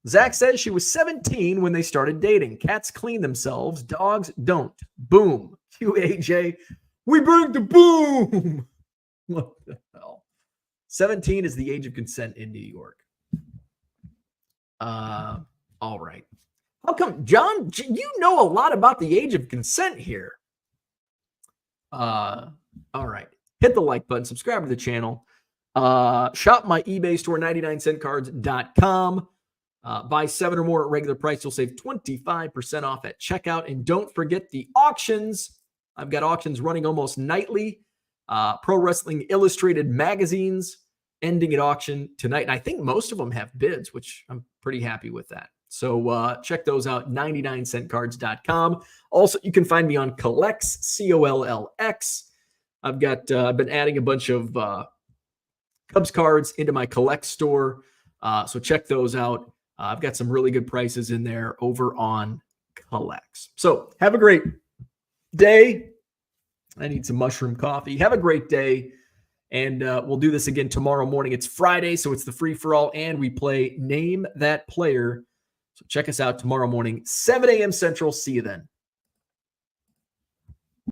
Zach says she was 17 when they started dating. Cats clean themselves. Dogs don't. Boom. QAJ. We bring the boom. What the hell? 17 is the age of consent in New York. All right. How come, John, you know a lot about the age of consent here. All right. Hit the like button, subscribe to the channel. Shop my eBay store, 99centcards.com. Buy 7 or more at regular price. You'll save 25% off at checkout. And don't forget the auctions. I've got auctions running almost nightly. Pro Wrestling Illustrated magazines ending at auction tonight. And I think most of them have bids, which I'm pretty happy with that. So check those out, 99centcards.com. Also, you can find me on Collects, COLLX. I've been adding a bunch of Cubs cards into my Collect store. So check those out. I've got some really good prices in there over on Collects. So have a great day. I need some mushroom coffee. Have a great day. And we'll do this again tomorrow morning. It's Friday, so it's the free-for-all, and we play Name That Player. So check us out tomorrow morning, 7 a.m. Central. See you then.